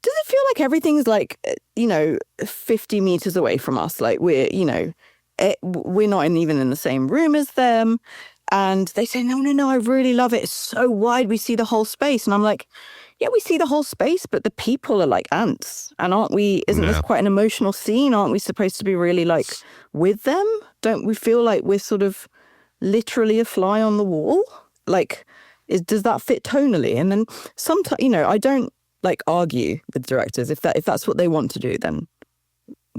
it feel like everything's like, 50 meters away from us? Like we're not even in the same room as them. And they say, no, I really love it. It's so wide. We see the whole space. And I'm like, yeah, we see the whole space, but the people are like ants. And isn't this quite an emotional scene? Aren't we supposed to be really like with them? Don't we feel like we're sort of literally a fly on the wall? Like, does that fit tonally? And then sometimes, I don't like argue with directors. If that's what they want to do, then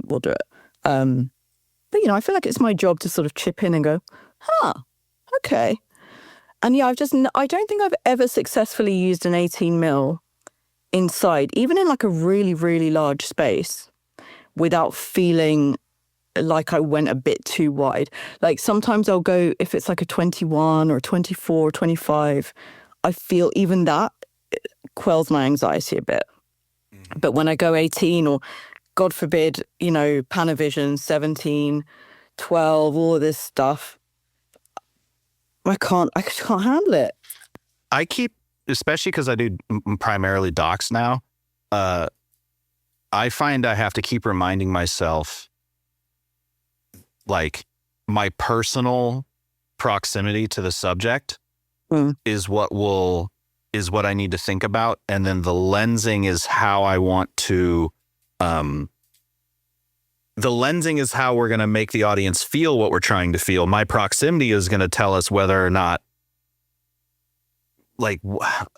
we'll do it. But, I feel like it's my job to sort of chip in and go, okay. And yeah, I don't think I've ever successfully used an 18 mil inside, even in like a really, really large space, without feeling like I went a bit too wide. Like sometimes I'll go, if it's like a 21 or 24 or 25, I feel even that quells my anxiety a bit. But when I go 18 or God forbid, Panavision, 17, 12, all of this stuff, I can't handle it. I keep, especially because I do primarily docs now, I find I have to keep reminding myself, like, my personal proximity to the subject is what I need to think about. And then the lensing is how I want to, the lensing is how we're going to make the audience feel what we're trying to feel. My proximity is going to tell us whether or not, like,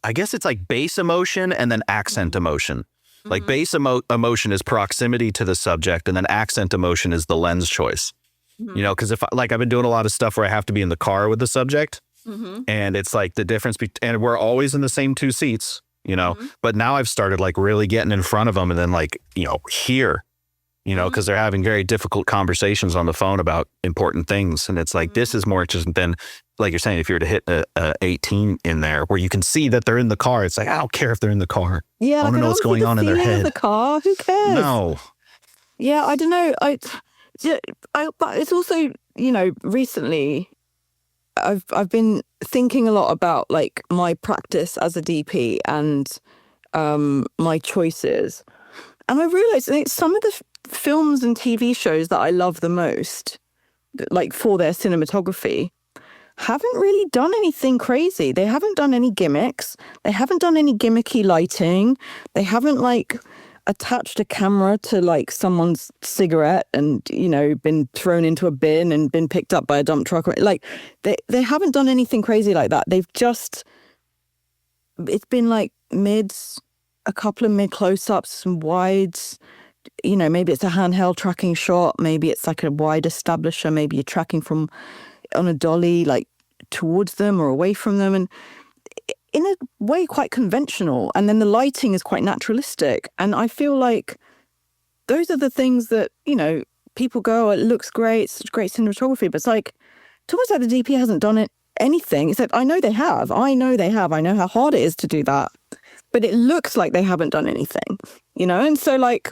I guess it's like base emotion and then accent emotion. Like base emotion is proximity to the subject, and then accent emotion is the lens choice. Because if I've been doing a lot of stuff where I have to be in the car with the subject, and it's like the difference and we're always in the same two seats, but now I've started like really getting in front of them and then like, here. Because they're having very difficult conversations on the phone about important things. And it's like, this is more interesting than, like you're saying, if you were to hit a 18 in there where you can see that they're in the car. It's like, I don't care if they're in the car. Yeah, I want to know what's going on in their head. The car, who cares? No. Yeah, I don't know. But it's also, recently I've been thinking a lot about like my practice as a DP and my choices. And I realized that some of the films and TV shows that I love the most, like for their cinematography, haven't really done anything crazy. They haven't done any gimmicks. They haven't done any gimmicky lighting. They haven't like attached a camera to like someone's cigarette and, been thrown into a bin and been picked up by a dump truck. Like they haven't done anything crazy like that. It's been like mids, a couple of mid close-ups, some wides, maybe it's a handheld tracking shot, maybe it's like a wide establisher, maybe you're tracking from on a dolly like towards them or away from them, and in a way quite conventional. And then the lighting is quite naturalistic. And I feel like those are the things that, people go, oh, it looks great, it's great cinematography. But it's like, it's almost like the DP hasn't done anything, except I know they have. I know how hard it is to do that. But it looks like they haven't done anything, And so like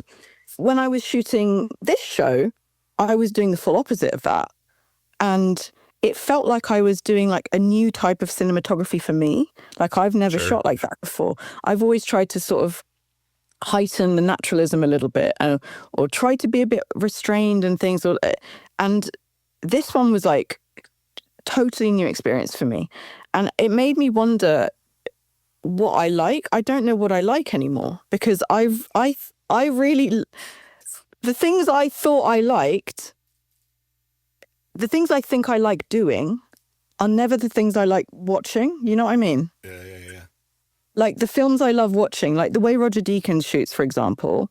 when I was shooting this show, I was doing the full opposite of that. And it felt like I was doing like a new type of cinematography for me. Like I've never shot like that before. I've always tried to sort of heighten the naturalism a little bit, or try to be a bit restrained and things. And this one was like totally new experience for me. And it made me wonder what I like. I don't know what I like anymore, because I really, the things I thought I liked, the things I think I like doing are never the things I like watching. You know what I mean? Yeah. Like the films I love watching, like the way Roger Deakins shoots, for example,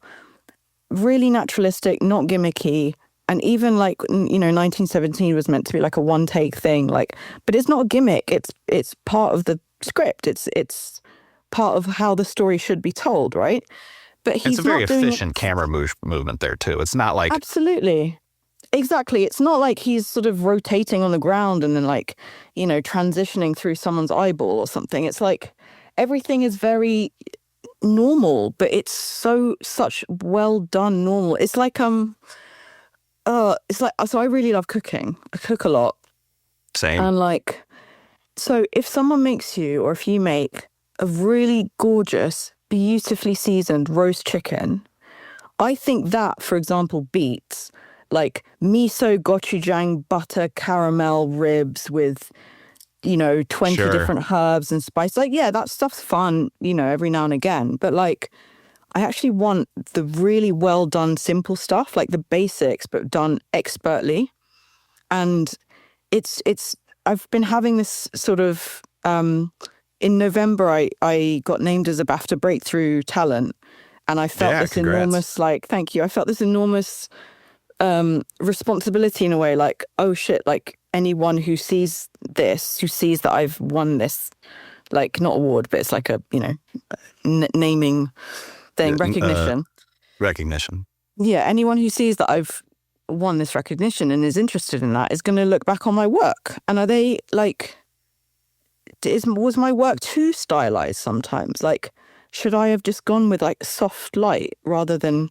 really naturalistic, not gimmicky. And even like, 1917 was meant to be like a one take thing, like, but it's not a gimmick. It's part of the script. It's part of how the story should be told, right? But he's it's a very not doing efficient camera movement there too. It's not like absolutely. Exactly. It's not like he's sort of rotating on the ground and then like, transitioning through someone's eyeball or something. It's like everything is very normal, but it's such well done normal. It's like so I really love cooking. I cook a lot. same. And like, so if someone makes you, or if you make a really gorgeous, beautifully seasoned roast chicken, I think that, for example, beats like miso gochujang butter caramel ribs with 20 different herbs and spice. Like, yeah, that stuff's fun, every now and again. But like, I actually want the really well done simple stuff, like the basics, but done expertly. And I've been having this sort of in November I got named as a BAFTA Breakthrough Talent, and I felt this enormous, like, thank you. I felt this enormous responsibility in a way, like, oh shit, like anyone who sees that I've won this, like, not award, but it's like a, naming thing, recognition. Yeah, anyone who sees that I've won this recognition and is interested in that is going to look back on my work. And are they like, was my work too stylized sometimes? Like, should I have just gone with like soft light rather than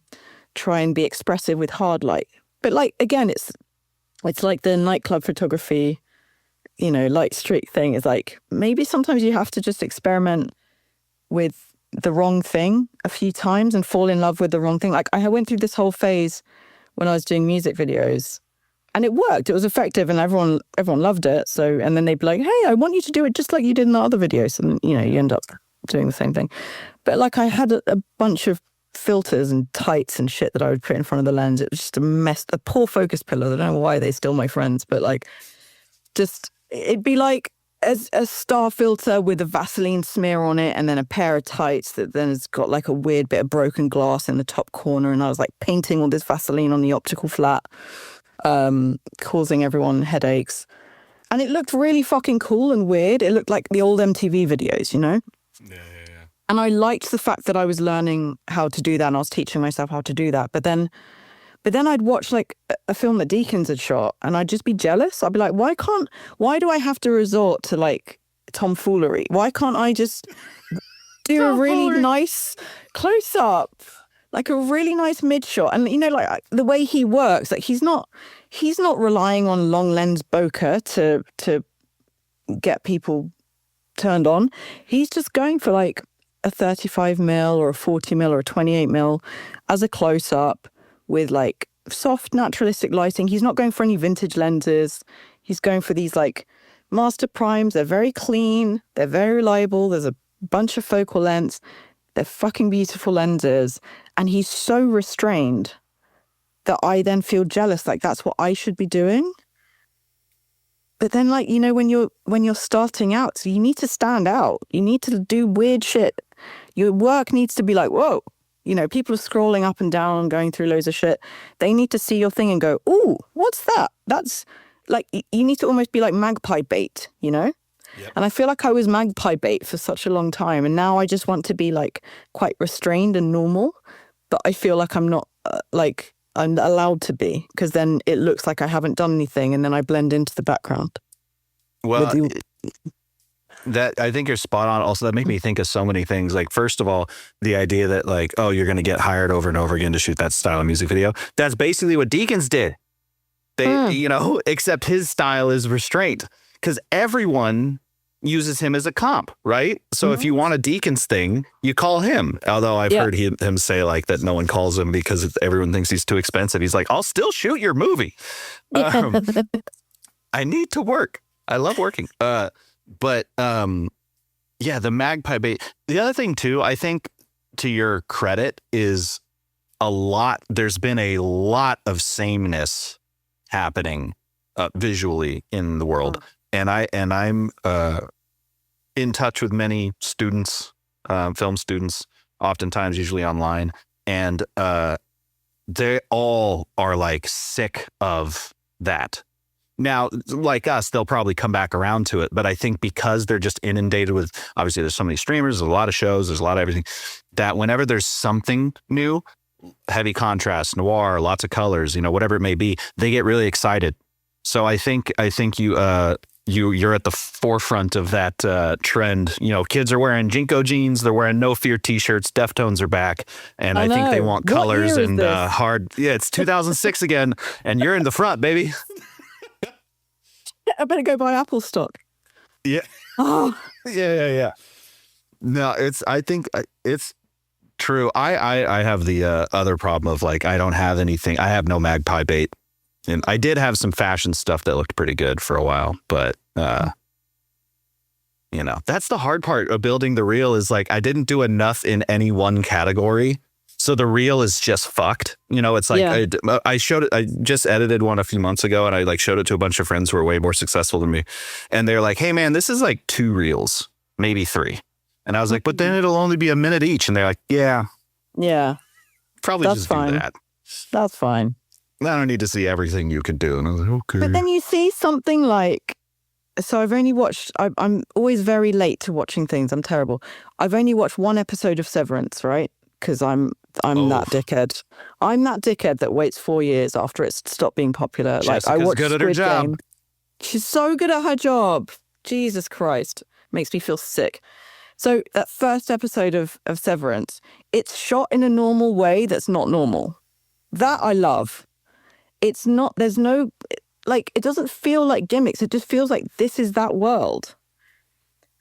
try and be expressive with hard light? But like, again, it's like the nightclub photography, light streak thing is like, maybe sometimes you have to just experiment with the wrong thing a few times and fall in love with the wrong thing. Like I went through this whole phase when I was doing music videos, and it worked. It was effective, and everyone loved it. So, and then they'd be like, "Hey, I want you to do it just like you did in the other videos," and you end up doing the same thing. But like, I had a bunch of filters and tights and shit that I would put in front of the lens. It was just a mess. A poor focus pillar. I don't know why they're still my friends, but like, just it'd be like a star filter with a Vaseline smear on it, and then a pair of tights that then has got like a weird bit of broken glass in the top corner. And I was like painting all this Vaseline on the optical flat, causing everyone headaches. And it looked really fucking cool and weird. It looked like the old MTV videos, Yeah. And I liked the fact that I was learning how to do that, and I was teaching myself how to do that. But then I'd watch like a film that Deakins had shot, and I'd just be jealous. I'd be like, why do I have to resort to like tomfoolery? Why can't I just do a really nice close up, like a really nice mid shot? And like the way he works, like he's not relying on long lens bokeh to get people turned on. He's just going for like a 35mm or a 40mm or a 28mm as a close up, with like soft naturalistic lighting. He's not going for any vintage lenses. He's going for these like master primes. They're very clean. They're very reliable. There's a bunch of focal lengths. They're fucking beautiful lenses. And he's so restrained that I then feel jealous. Like that's what I should be doing. But then like, when you're starting out, so you need to stand out. You need to do weird shit. Your work needs to be like, whoa. People are scrolling up and down, going through loads of shit. They need to see your thing and go, ooh, what's that? That's like, you need to almost be like magpie bait, And I feel like I was magpie bait for such a long time. And now I just want to be like quite restrained and normal. But I feel like I'm not I'm allowed to be, because then it looks like I haven't done anything. And then I blend into the background. Well, that I think you're spot on. Also, that made me think of so many things. Like, first of all, the idea that like, oh, you're going to get hired over and over again to shoot that style of music video. That's basically what Deacons did. They, except his style is restraint, because everyone uses him as a comp, right? So if you want a Deacons thing, you call him. Although I've heard him say like that no one calls him because everyone thinks he's too expensive. He's like, I'll still shoot your movie. I need to work. I love working. But the magpie bait. The other thing too, I think, to your credit, is there's been a lot of sameness happening visually in the world. And I'm in touch with many students, film students, oftentimes usually online, and they all are like sick of that. Now, like us, they'll probably come back around to it. But I think because they're just inundated with, obviously, there's so many streamers, there's a lot of shows, there's a lot of everything, that whenever there's something new, heavy contrast, noir, lots of colors, whatever it may be, they get really excited. So I think you're at the forefront of that trend. Kids are wearing Jinko jeans, they're wearing No Fear t-shirts, Deftones are back, and I think they want colors and hard. Yeah, it's 2006 again, and you're in the front, baby. I better go buy Apple stock. Yeah. Oh. Yeah. No, I think it's true. I have the other problem of like, I don't have anything. I have no magpie bait. And I did have some fashion stuff that looked pretty good for a while, but that's the hard part of building the reel, is like, I didn't do enough in any one category. So the reel is just fucked. It's like, I showed it. I just edited one a few months ago, and I like showed it to a bunch of friends who are way more successful than me. And they're like, hey man, this is like 2 reels, maybe 3. And I was like, but then it'll only be a minute each. And they're like, yeah, probably That's just fine. do that. That's fine. I don't need to see everything you could do. And I was like, okay. But then you see something like, so I've only watched, I'm always very late to watching things. I'm terrible. I've only watched 1 episode of Severance, right? Because I'm that dickhead. I'm that dickhead that waits 4 years after it's stopped being popular. Jessica's like, I watched good at her Squid job. Game. She's so good at her job. Jesus Christ. Makes me feel sick. So that first episode of Severance, it's shot in a normal way that's not normal. That I love. It's not, there's no, like, it doesn't feel like gimmicks. It just feels like this is that world.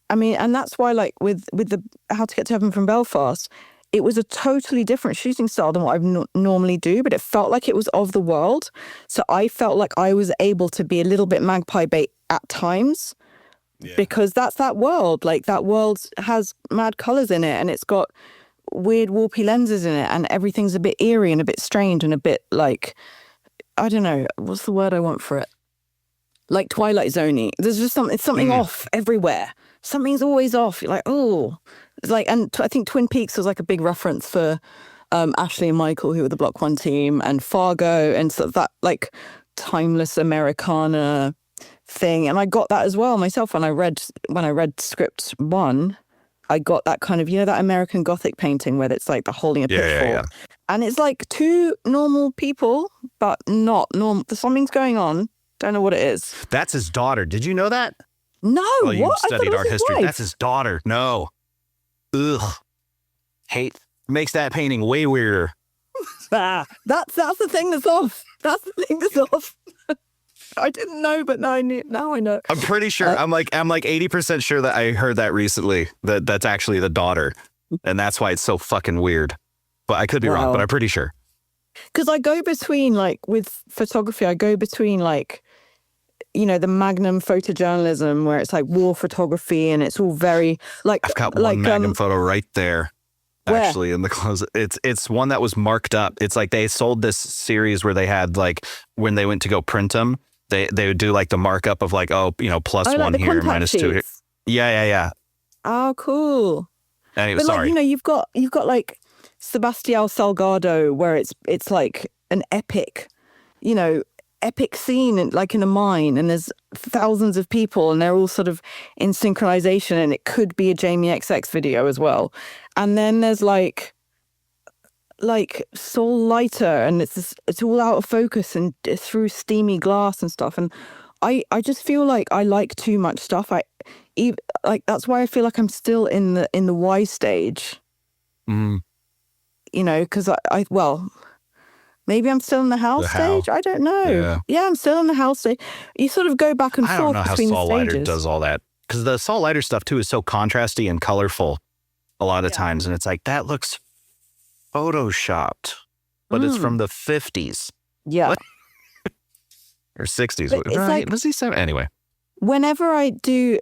I mean, and that's why, like, with the How to Get to Heaven from Belfast, it was a totally different shooting style than what I normally do, but it felt like it was of the world. So I felt like I was able to be a little bit magpie bait at times, because that's that world. Like, that world has mad colors in it, and it's got weird warpy lenses in it, and everything's a bit eerie and a bit strange and a bit like, I don't know, what's the word I want for it? Like Twilight Zone-y. There's just something off everywhere. Something's always off. You're like, oh. It's like, and I think Twin Peaks was like a big reference for Ashley and Michael, who were the Block 1 team, and Fargo, and so that like timeless Americana thing. And I got that as well myself when I read script 1. I got that kind of, that American Gothic painting where it's like the holding a pitchfork. Yeah. And it's like 2 normal people, but not normal. Something's going on. Don't know what it is. That's his daughter. Did you know that? No. Well, you what? studied art history. Wife. That's his daughter. No. Ugh. Hate. Makes that painting way weirder. That's the thing that's off. That's the thing that's off. I didn't know, but now I knew. Now I know. I'm pretty sure. I'm like 80% sure that I heard that recently. That's actually the daughter, and that's why it's so fucking weird. But I could be wrong. But I'm pretty sure. Because I go between, like, with photography, I go between, like, the Magnum photojournalism where it's like war photography, and it's all very like. I've got one Magnum photo right there. Actually, in the closet, it's one that was marked up. It's like they sold this series where they had, like, when they went to go print them. They would do like the markup of like, plus 1 like here, minus 2 here. Yeah. Oh, cool. Anyway, but sorry. Like, you've got like Sebastião Salgado, where it's like an epic, epic scene like in a mine, and there's thousands of people and they're all sort of in synchronization, and it could be a Jamie XX video as well. And then there's like Soul Lighter, and it's all out of focus and through steamy glass and stuff. And I just feel like I like too much stuff. That's why I feel like I'm still in the Y stage. Mm. You know, because maybe I'm still in the house stage. I don't know. Yeah, I'm still in the house stage. You sort of go back and forth. I don't know how Saul Lighter does all that, because the Saul Lighter stuff too is so contrasty and colorful a lot of times, and it's like that looks photoshopped, but it's from the 50s. Yeah. What? Or 60s. It's right? Was he 7? Anyway. Whenever I do,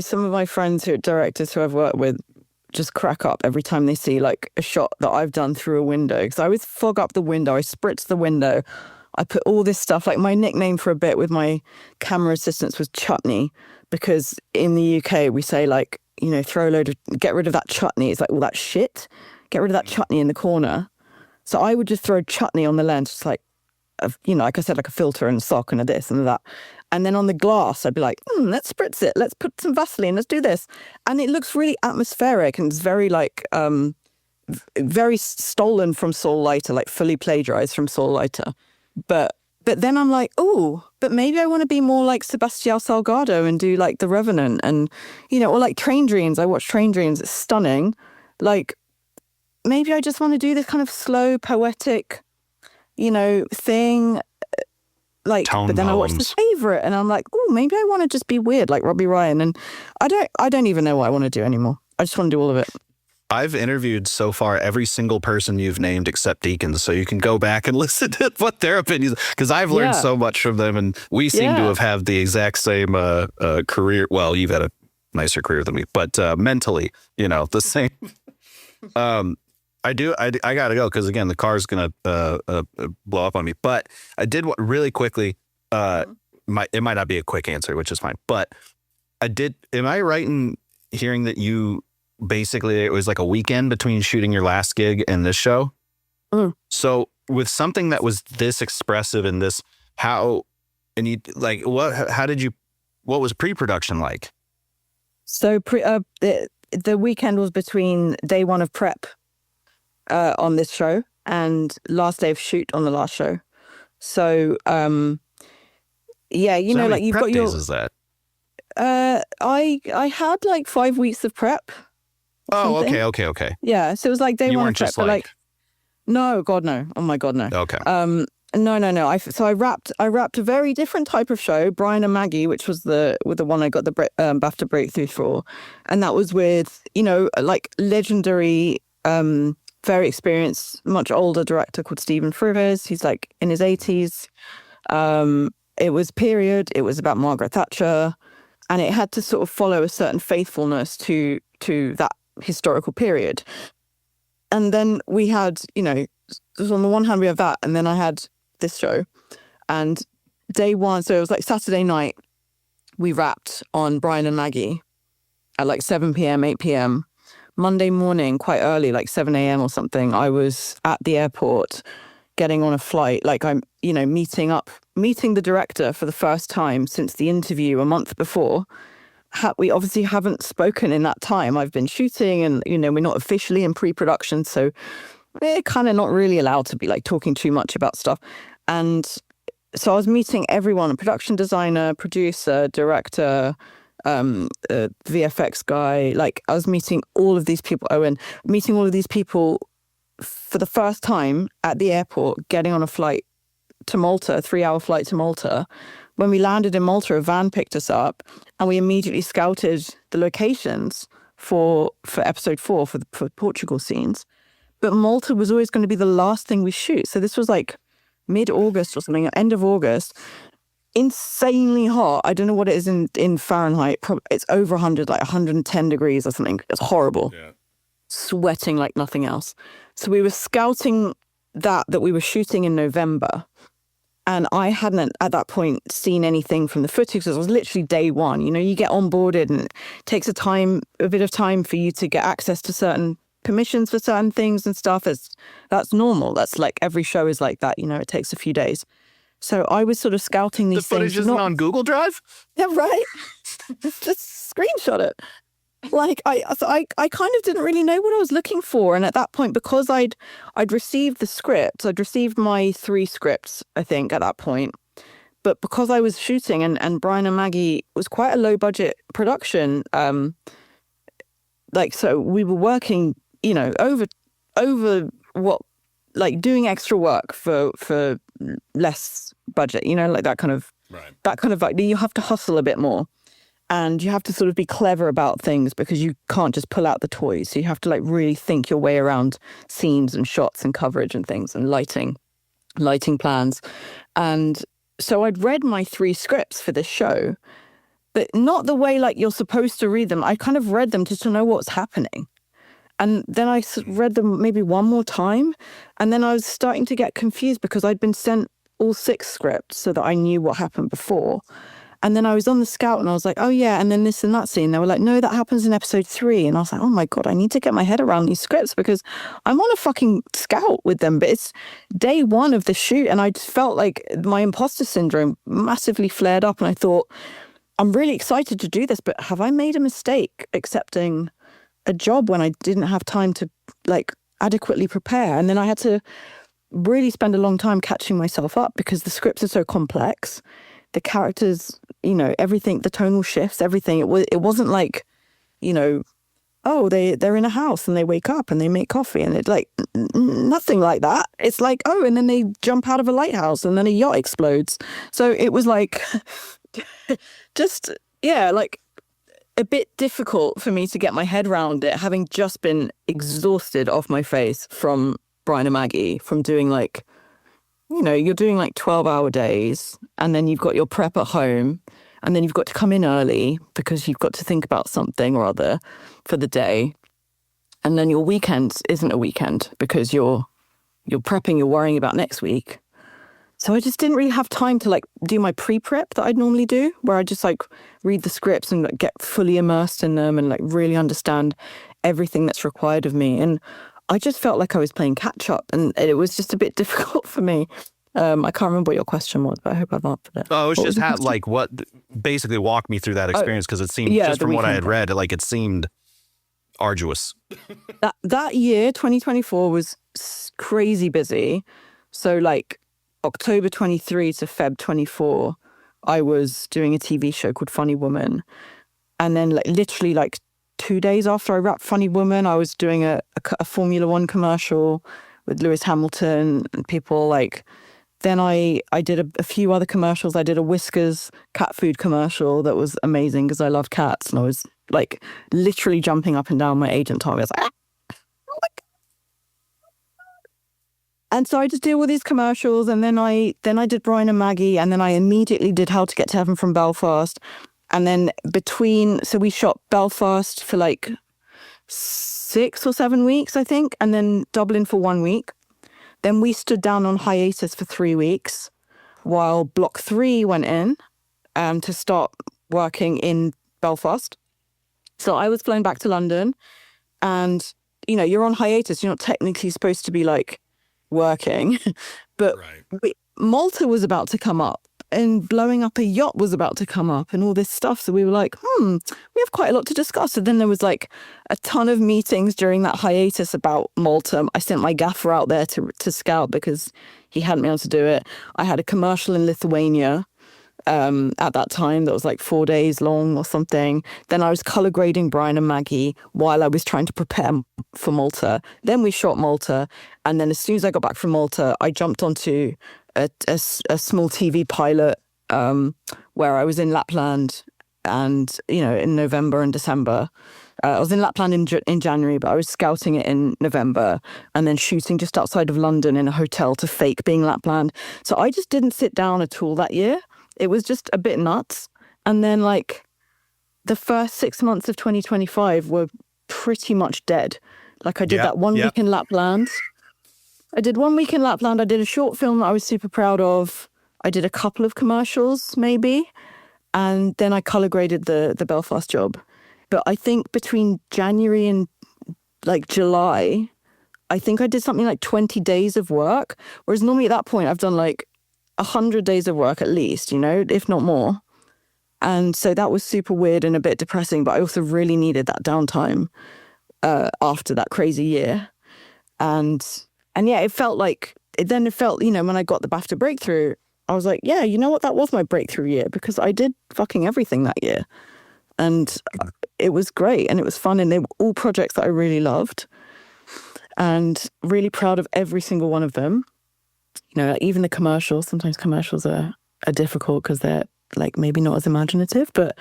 some of my friends who are directors who I've worked with just crack up every time they see like a shot that I've done through a window. Because I always fog up the window. I spritz the window. I put all this stuff, like my nickname for a bit with my camera assistants was Chutney, because in the UK we say like, get rid of that chutney. It's like all that shit. Get rid of that chutney in the corner. So I would just throw chutney on the lens, just like, like I said, like a filter and a sock and a this and a that. And then on the glass, I'd be like, let's spritz it. Let's put some Vaseline. Let's do this. And it looks really atmospheric, and it's very like, very stolen from Soul Lighter, like fully plagiarized from Soul Lighter. But then I'm like, but maybe I want to be more like Sebastião Salgado and do like The Revenant and, or like Train Dreams. I watch Train Dreams. It's stunning. Like, maybe I just want to do this kind of slow, poetic, thing. Like, Tone but then poems. I watched The Favourite, and I'm like, maybe I want to just be weird like Robbie Ryan. And I don't even know what I want to do anymore. I just want to do all of it. I've interviewed so far every single person you've named except Deacons, so you can go back and listen to what their opinions, because I've learned so much from them, and we seem to have had the exact same career. Well, you've had a nicer career than me, but mentally, the same. I gotta go, because again, the car's gonna blow up on me. But I did really quickly. It might not be a quick answer, which is fine. But I did. Am I right in hearing that you basically it was like a weekend between shooting your last gig and this show? So with something that was this expressive and this, what was pre-production like? So the weekend was between day one of prep on this show and last day of shoot on the last show. So you've got your days is that? I had like 5 weeks of prep. Oh, okay. Yeah, so it was like day one of prep, but like no, God no. Oh my God, no. Okay. No. I wrapped a very different type of show, Brian and Maggie, which was the one I got the BAFTA breakthrough for, and that was with like legendary, very experienced, much older director called Stephen Frivers. He's like in his 80s. It was period. It was about Margaret Thatcher, and it had to sort of follow a certain faithfulness to that historical period. And then we had, on the one hand we have that, and then I had this show. And day one, so it was like Saturday night, we wrapped on Brian and Maggie at like 7 p.m., 8 p.m. Monday morning, quite early, like 7 a.m. or something, I was at the airport getting on a flight. Like I'm, meeting the director for the first time since the interview a month before. We obviously haven't spoken in that time. I've been shooting and, we're not officially in pre-production. So we're kind of not really allowed to be like talking too much about stuff. And so I was meeting everyone, a production designer, producer, director, VFX guy. Like I was meeting all of these people, meeting all of these people for the first time at the airport, getting on a flight to Malta, a 3-hour flight to Malta. When we landed in Malta, a van picked us up and we immediately scouted the locations for episode 4, for Portugal scenes. But Malta was always going to be the last thing we shoot. So this was like mid-August or something, end of August. Insanely hot. I don't know what it is in Fahrenheit. It's over 100, like 110 degrees or something. It's horrible. Yeah. Sweating like nothing else. So we were scouting that we were shooting in November. And I hadn't at that point seen anything from the footage because it was literally day one. You get onboarded and it takes a bit of time for you to get access to certain permissions for certain things and stuff. That's normal. That's like every show is like that. It takes a few days. So I was sort of scouting these The footage things. isn't on Google Drive? Yeah, right? Just screenshot it. Like I kind of didn't really know what I was looking for. And at that point, because I'd received the scripts, I'd received my 3 scripts, I think, at that point. But because I was shooting and Brian and Maggie was quite a low budget production, like, so we were working, you know, over what, like doing extra work for less budget, you know, like that kind of like you have to hustle a bit more. And you have to sort of be clever about things because you can't just pull out the toys. So you have to like really think your way around scenes and shots and coverage and things and lighting plans. And so I'd read my 3 scripts for this show, but not the way like you're supposed to read them. I kind of read them just to know what's happening. And then I read them maybe one more time. And then I was starting to get confused because I'd been sent all 6 scripts so that I knew what happened before. And then I was on the scout and I was like, oh yeah, and then this and that scene. They were like, no, that happens in episode 3. And I was like, oh my God, I need to get my head around these scripts because I'm on a fucking scout with them. But it's day 1 of the shoot and I just felt like my imposter syndrome massively flared up. And I thought, I'm really excited to do this, but have I made a mistake accepting a job when I didn't have time to like adequately prepare? And then I had to really spend a long time catching myself up because the scripts are so complex. The characters, you know, everything, the tonal shifts, everything. It wasn't like, you know, oh, they're in a house and they wake up and they make coffee and it's like nothing like that. It's like, oh, and then they jump out of a lighthouse and then a yacht explodes. So it was like just, yeah, like a bit difficult for me to get my head around it, having just been exhausted off my face from Brian and Maggie, from doing like, you know, you're doing like 12-hour days and then you've got your prep at home and then you've got to come in early because you've got to think about something or other for the day. And then your weekend isn't a weekend because you're prepping, you're worrying about next week. So I just didn't really have time to like do my pre-prep that I'd normally do, where I just like read the scripts and like, get fully immersed in them and like really understand everything that's required of me. And I just felt like I was playing catch up and it was just a bit difficult for me. I can't remember what your question was, but I hope I've answered it. Oh, it was just like what basically walk me through that experience because it seemed just from what I had read, like it seemed arduous. That year, 2024, was crazy busy. So like October 23 to Feb 24, I was doing a TV show called Funny Woman. And then like literally like 2 days after I wrapped Funny Woman, I was doing a Formula One commercial with Lewis Hamilton and people like, then I did a few other commercials. I did a Whiskers cat food commercial that was amazing because I love cats. And I was like literally jumping up and down. My agent told me, I was like, oh my God. And so I just did all these commercials. And then I did Brian and Maggie. And then I immediately did How to Get to Heaven from Belfast. And then so we shot Belfast for like 6 or 7 weeks, I think, and then Dublin for 1 week. Then we stood down on hiatus for 3 weeks while Block 3 went in to start working in Belfast. So I was flown back to London and, you know, you're on hiatus. You're not technically supposed to be like working, but Malta was about to come up. And blowing up a yacht was about to come up and all this stuff. So we were like, we have quite a lot to discuss. So then there was like a ton of meetings during that hiatus about Malta. I sent my gaffer out there to scout because he hadn't been able to do it. I had a commercial in Lithuania at that time that was like 4 days long or something. Then I was color grading Brian and Maggie while I was trying to prepare for Malta. Then we shot Malta. And then as soon as I got back from Malta, I jumped onto a small TV pilot where I was in Lapland and, you know, in November and December. I was in Lapland in January, but I was scouting it in November and then shooting just outside of London in a hotel to fake being Lapland. So I just didn't sit down at all that year. It was just a bit nuts. And then like the first 6 months of 2025 were pretty much dead. Like I did that 1 week in Lapland. I did 1 week in Lapland. I did a short film that I was super proud of. I did a couple of commercials, maybe. And then I color graded the Belfast job. But I think between January and like July, I think I did something like 20 days of work. Whereas normally at that point, I've done like 100 days of work at least, you know, if not more. And so that was super weird and a bit depressing, but I also really needed that downtime after that crazy year. And yeah, it felt, you know, when I got the BAFTA breakthrough, I was like, yeah, you know what? That was my breakthrough year because I did fucking everything that year. And it was great and it was fun. And they were all projects that I really loved and really proud of every single one of them. You know, even the commercials, sometimes commercials are difficult because they're like maybe not as imaginative, but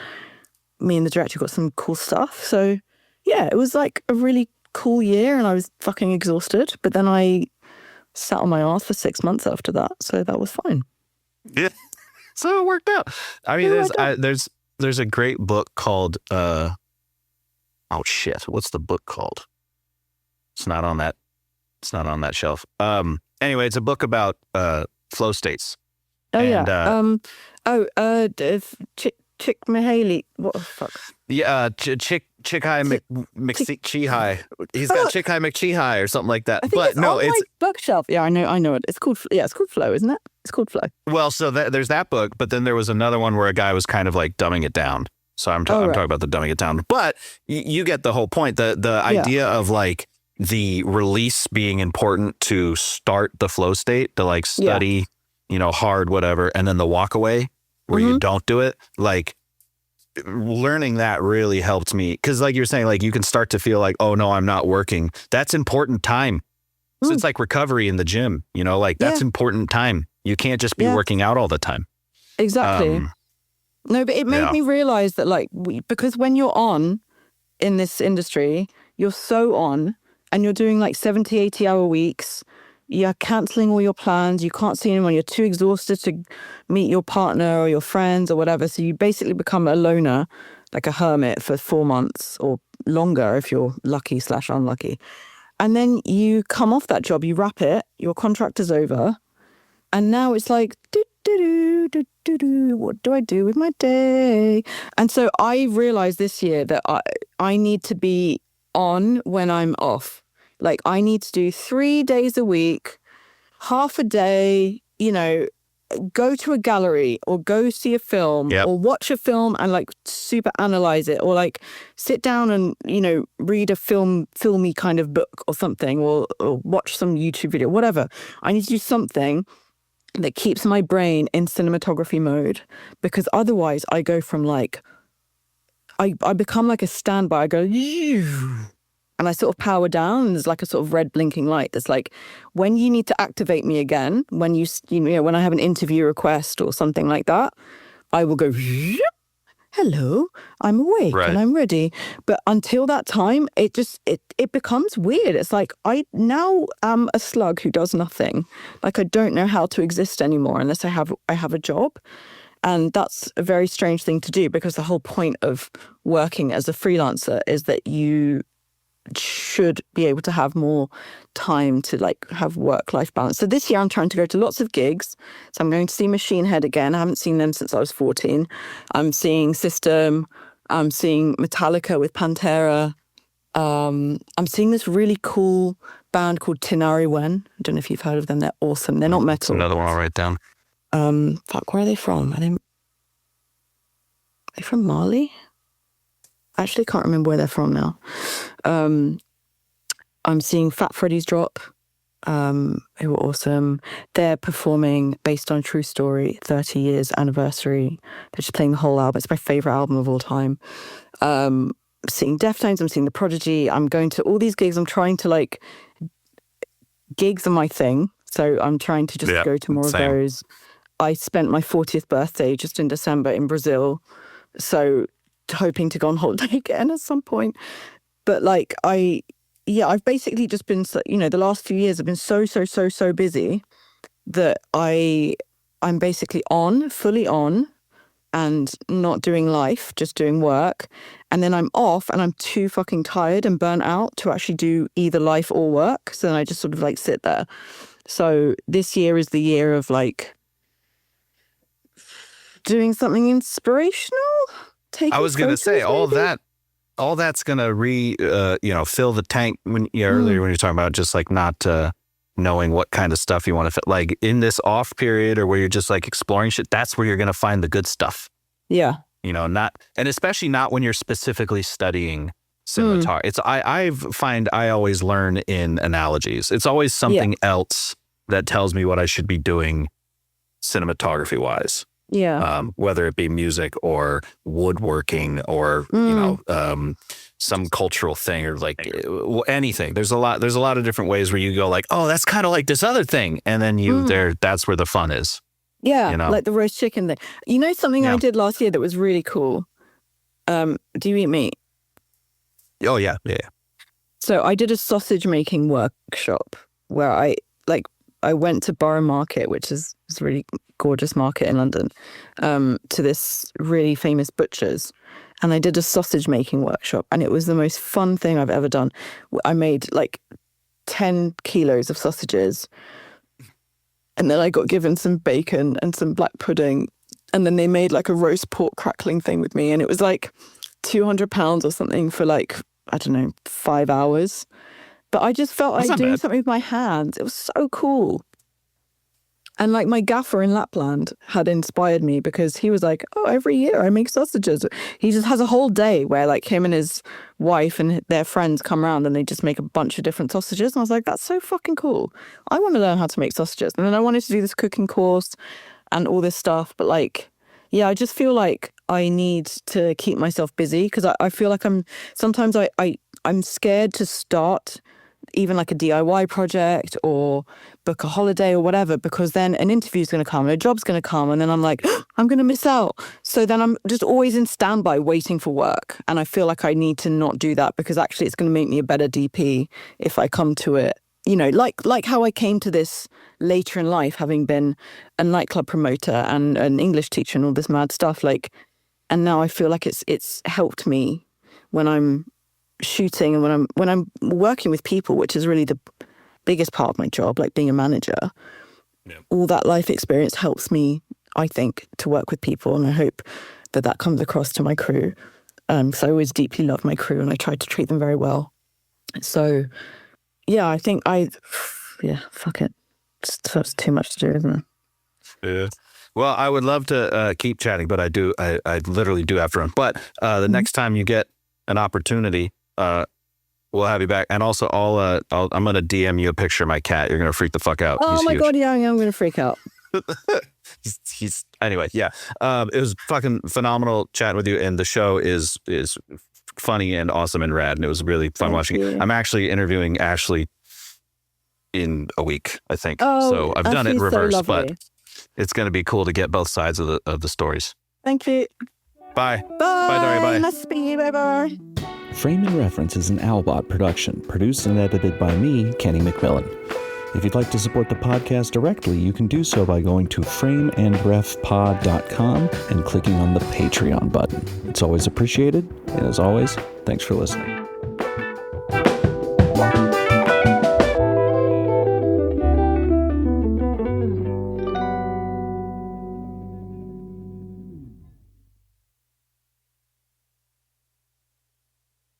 me and the director got some cool stuff. So yeah, it was like a really cool year and I was fucking exhausted, but then I sat on my ass for 6 months after that. So that was fine. Yeah. So it worked out. I mean, there's a great book called, oh shit. What's the book called? It's not on that shelf. Anyway, it's a book about, flow states. Oh, and, yeah. Chick Mihaly. What the fuck? Yeah, Chick High McChihai. He's got Chick High McChihai or something like that. I think it's on my bookshelf. Yeah, I know it. It's called Flow, isn't it? It's called Flow. Well, so there's that book, but then there was another one where a guy was kind of like dumbing it down. So I'm talking about the dumbing it down. But you get the whole point. The idea of like the release being important to start the flow state, to like study, you know, hard, whatever, and then the walk away where you don't do it, like learning that really helped me. Cause like you're saying, like you can start to feel like, oh no, I'm not working. That's important time. So it's like recovery in the gym, you know, like that's important time. You can't just be working out all the time. Exactly. No, but it made me realize that like, because when you're on in this industry, you're so on and you're doing like 70, 80 hour weeks. You're canceling all your plans. You can't see anyone. You're too exhausted to meet your partner or your friends or whatever. So you basically become a loner, like a hermit for 4 months or longer if you're lucky / unlucky. And then you come off that job, you wrap it, your contract is over. And now it's like, what do I do with my day? And so I realized this year that I need to be on when I'm off. Like I need to do 3 days a week, half a day, you know, go to a gallery or go see a film or watch a film and like super analyze it or like sit down and, you know, read a filmy kind of book or something or watch some YouTube video, whatever. I need to do something that keeps my brain in cinematography mode because otherwise I go from like, I become like a standby. I go, and I sort of power down and there's like a sort of red blinking light that's like, when you need to activate me again, when you know, when I have an interview request or something like that, I will go, hello, I'm awake and I'm ready. But until that time, it becomes weird. It's like, I now am a slug who does nothing. Like I don't know how to exist anymore unless I have a job. And that's a very strange thing to do because the whole point of working as a freelancer is that you should be able to have more time to like have work-life balance. So this year I'm trying to go to lots of gigs. So I'm going to see Machine Head again. I haven't seen them since I was 14. I'm seeing System. I'm seeing Metallica with Pantera. I'm seeing this really cool band called Tinari Wen. I don't know if you've heard of them. They're awesome. They're not metal. Another one I'll write down. Where are they from? Are they from Mali? I actually can't remember where they're from now. I'm seeing Fat Freddy's Drop, who were awesome. They're performing based on True Story, 30 years anniversary. They're just playing the whole album. It's my favorite album of all time. I'm seeing Deftones. I'm seeing The Prodigy. I'm going to all these gigs. I'm trying to like, gigs are my thing. So I'm trying to just go to more of those. I spent my 40th birthday just in December in Brazil. So hoping to go on holiday again at some point. But like I've basically just been, you know, the last few years have been so busy that I'm basically fully on and not doing life, just doing work. And then I'm off and I'm too fucking tired and burnt out to actually do either life or work. So then I just sort of like sit there. So this year is the year of like doing something inspirational. I was going to say all that's going to fill the tank when earlier when you're talking about just like not knowing what kind of stuff you want to fit. Like in this off period or where you're just like exploring shit, that's where you're going to find the good stuff. Yeah. And especially not when you're specifically studying cinematography. I always learn in analogies. It's always something else that tells me what I should be doing cinematography wise. Yeah. Whether it be music or woodworking or, some cultural thing or like anything. There's a lot of different ways where you go like, oh, that's kind of like this other thing. And then that's where the fun is. Yeah. Like the roast chicken thing. You know, something I did last year that was really cool. Do you eat meat? Oh yeah. Yeah. So I did a sausage making workshop where I went to Borough Market, which is a really gorgeous market in London, to this really famous butcher's. And I did a sausage making workshop, and it was the most fun thing I've ever done. I made like 10 kilos of sausages, and then I got given some bacon and some black pudding, and then they made like a roast pork crackling thing with me, and it was like 200 pounds or something for like, I don't know, 5 hours. But I just felt like doing something with my hands. It was so cool. And like my gaffer in Lapland had inspired me because he was like, oh, every year I make sausages. He just has a whole day where like him and his wife and their friends come around and they just make a bunch of different sausages. And I was like, that's so fucking cool. I want to learn how to make sausages. And then I wanted to do this cooking course and all this stuff. But like, yeah, I just feel like I need to keep myself busy because I feel like I'm scared to start even like a DIY project or book a holiday or whatever, because then an interview's going to come and a job's going to come and then I'm like, I'm going to miss out. So then I'm just always in standby waiting for work. And I feel like I need to not do that because actually it's going to make me a better DP if I come to it. You know, like how I came to this later in life, having been a nightclub promoter and an English teacher and all this mad stuff. Like, and now I feel like it's helped me when I'm shooting and when I'm working with people, which is really the biggest part of my job, like being a manager. Yeah. All that life experience helps me, I think, to work with people, and I hope that comes across to my crew. Because I always deeply love my crew and I try to treat them very well. So, yeah, I think fuck it. It's too much to do, isn't it? Yeah. Well, I would love to keep chatting, but I literally do have to run. But the next time you get an opportunity, we'll have you back. And also I'm going to DM you a picture of my cat. You're going to freak the fuck out. Oh, my God, yeah, I'm going to freak out. Anyway, yeah. It was fucking phenomenal chatting with you. And the show is funny and awesome and rad. And it was really fun watching it. I'm actually interviewing Ashley in a week, I think. Oh, so I've done it in reverse, so but it's going to be cool to get both sides of the stories. Thank you. Bye. Bye. Bye, Daria. Bye. Nice to speak to you. Bye-bye. Frame and Reference is an Owlbot production, produced and edited by me, Kenny McMillan. If you'd like to support the podcast directly, you can do so by going to frameandrefpod.com and clicking on the Patreon button. It's always appreciated, and as always, thanks for listening.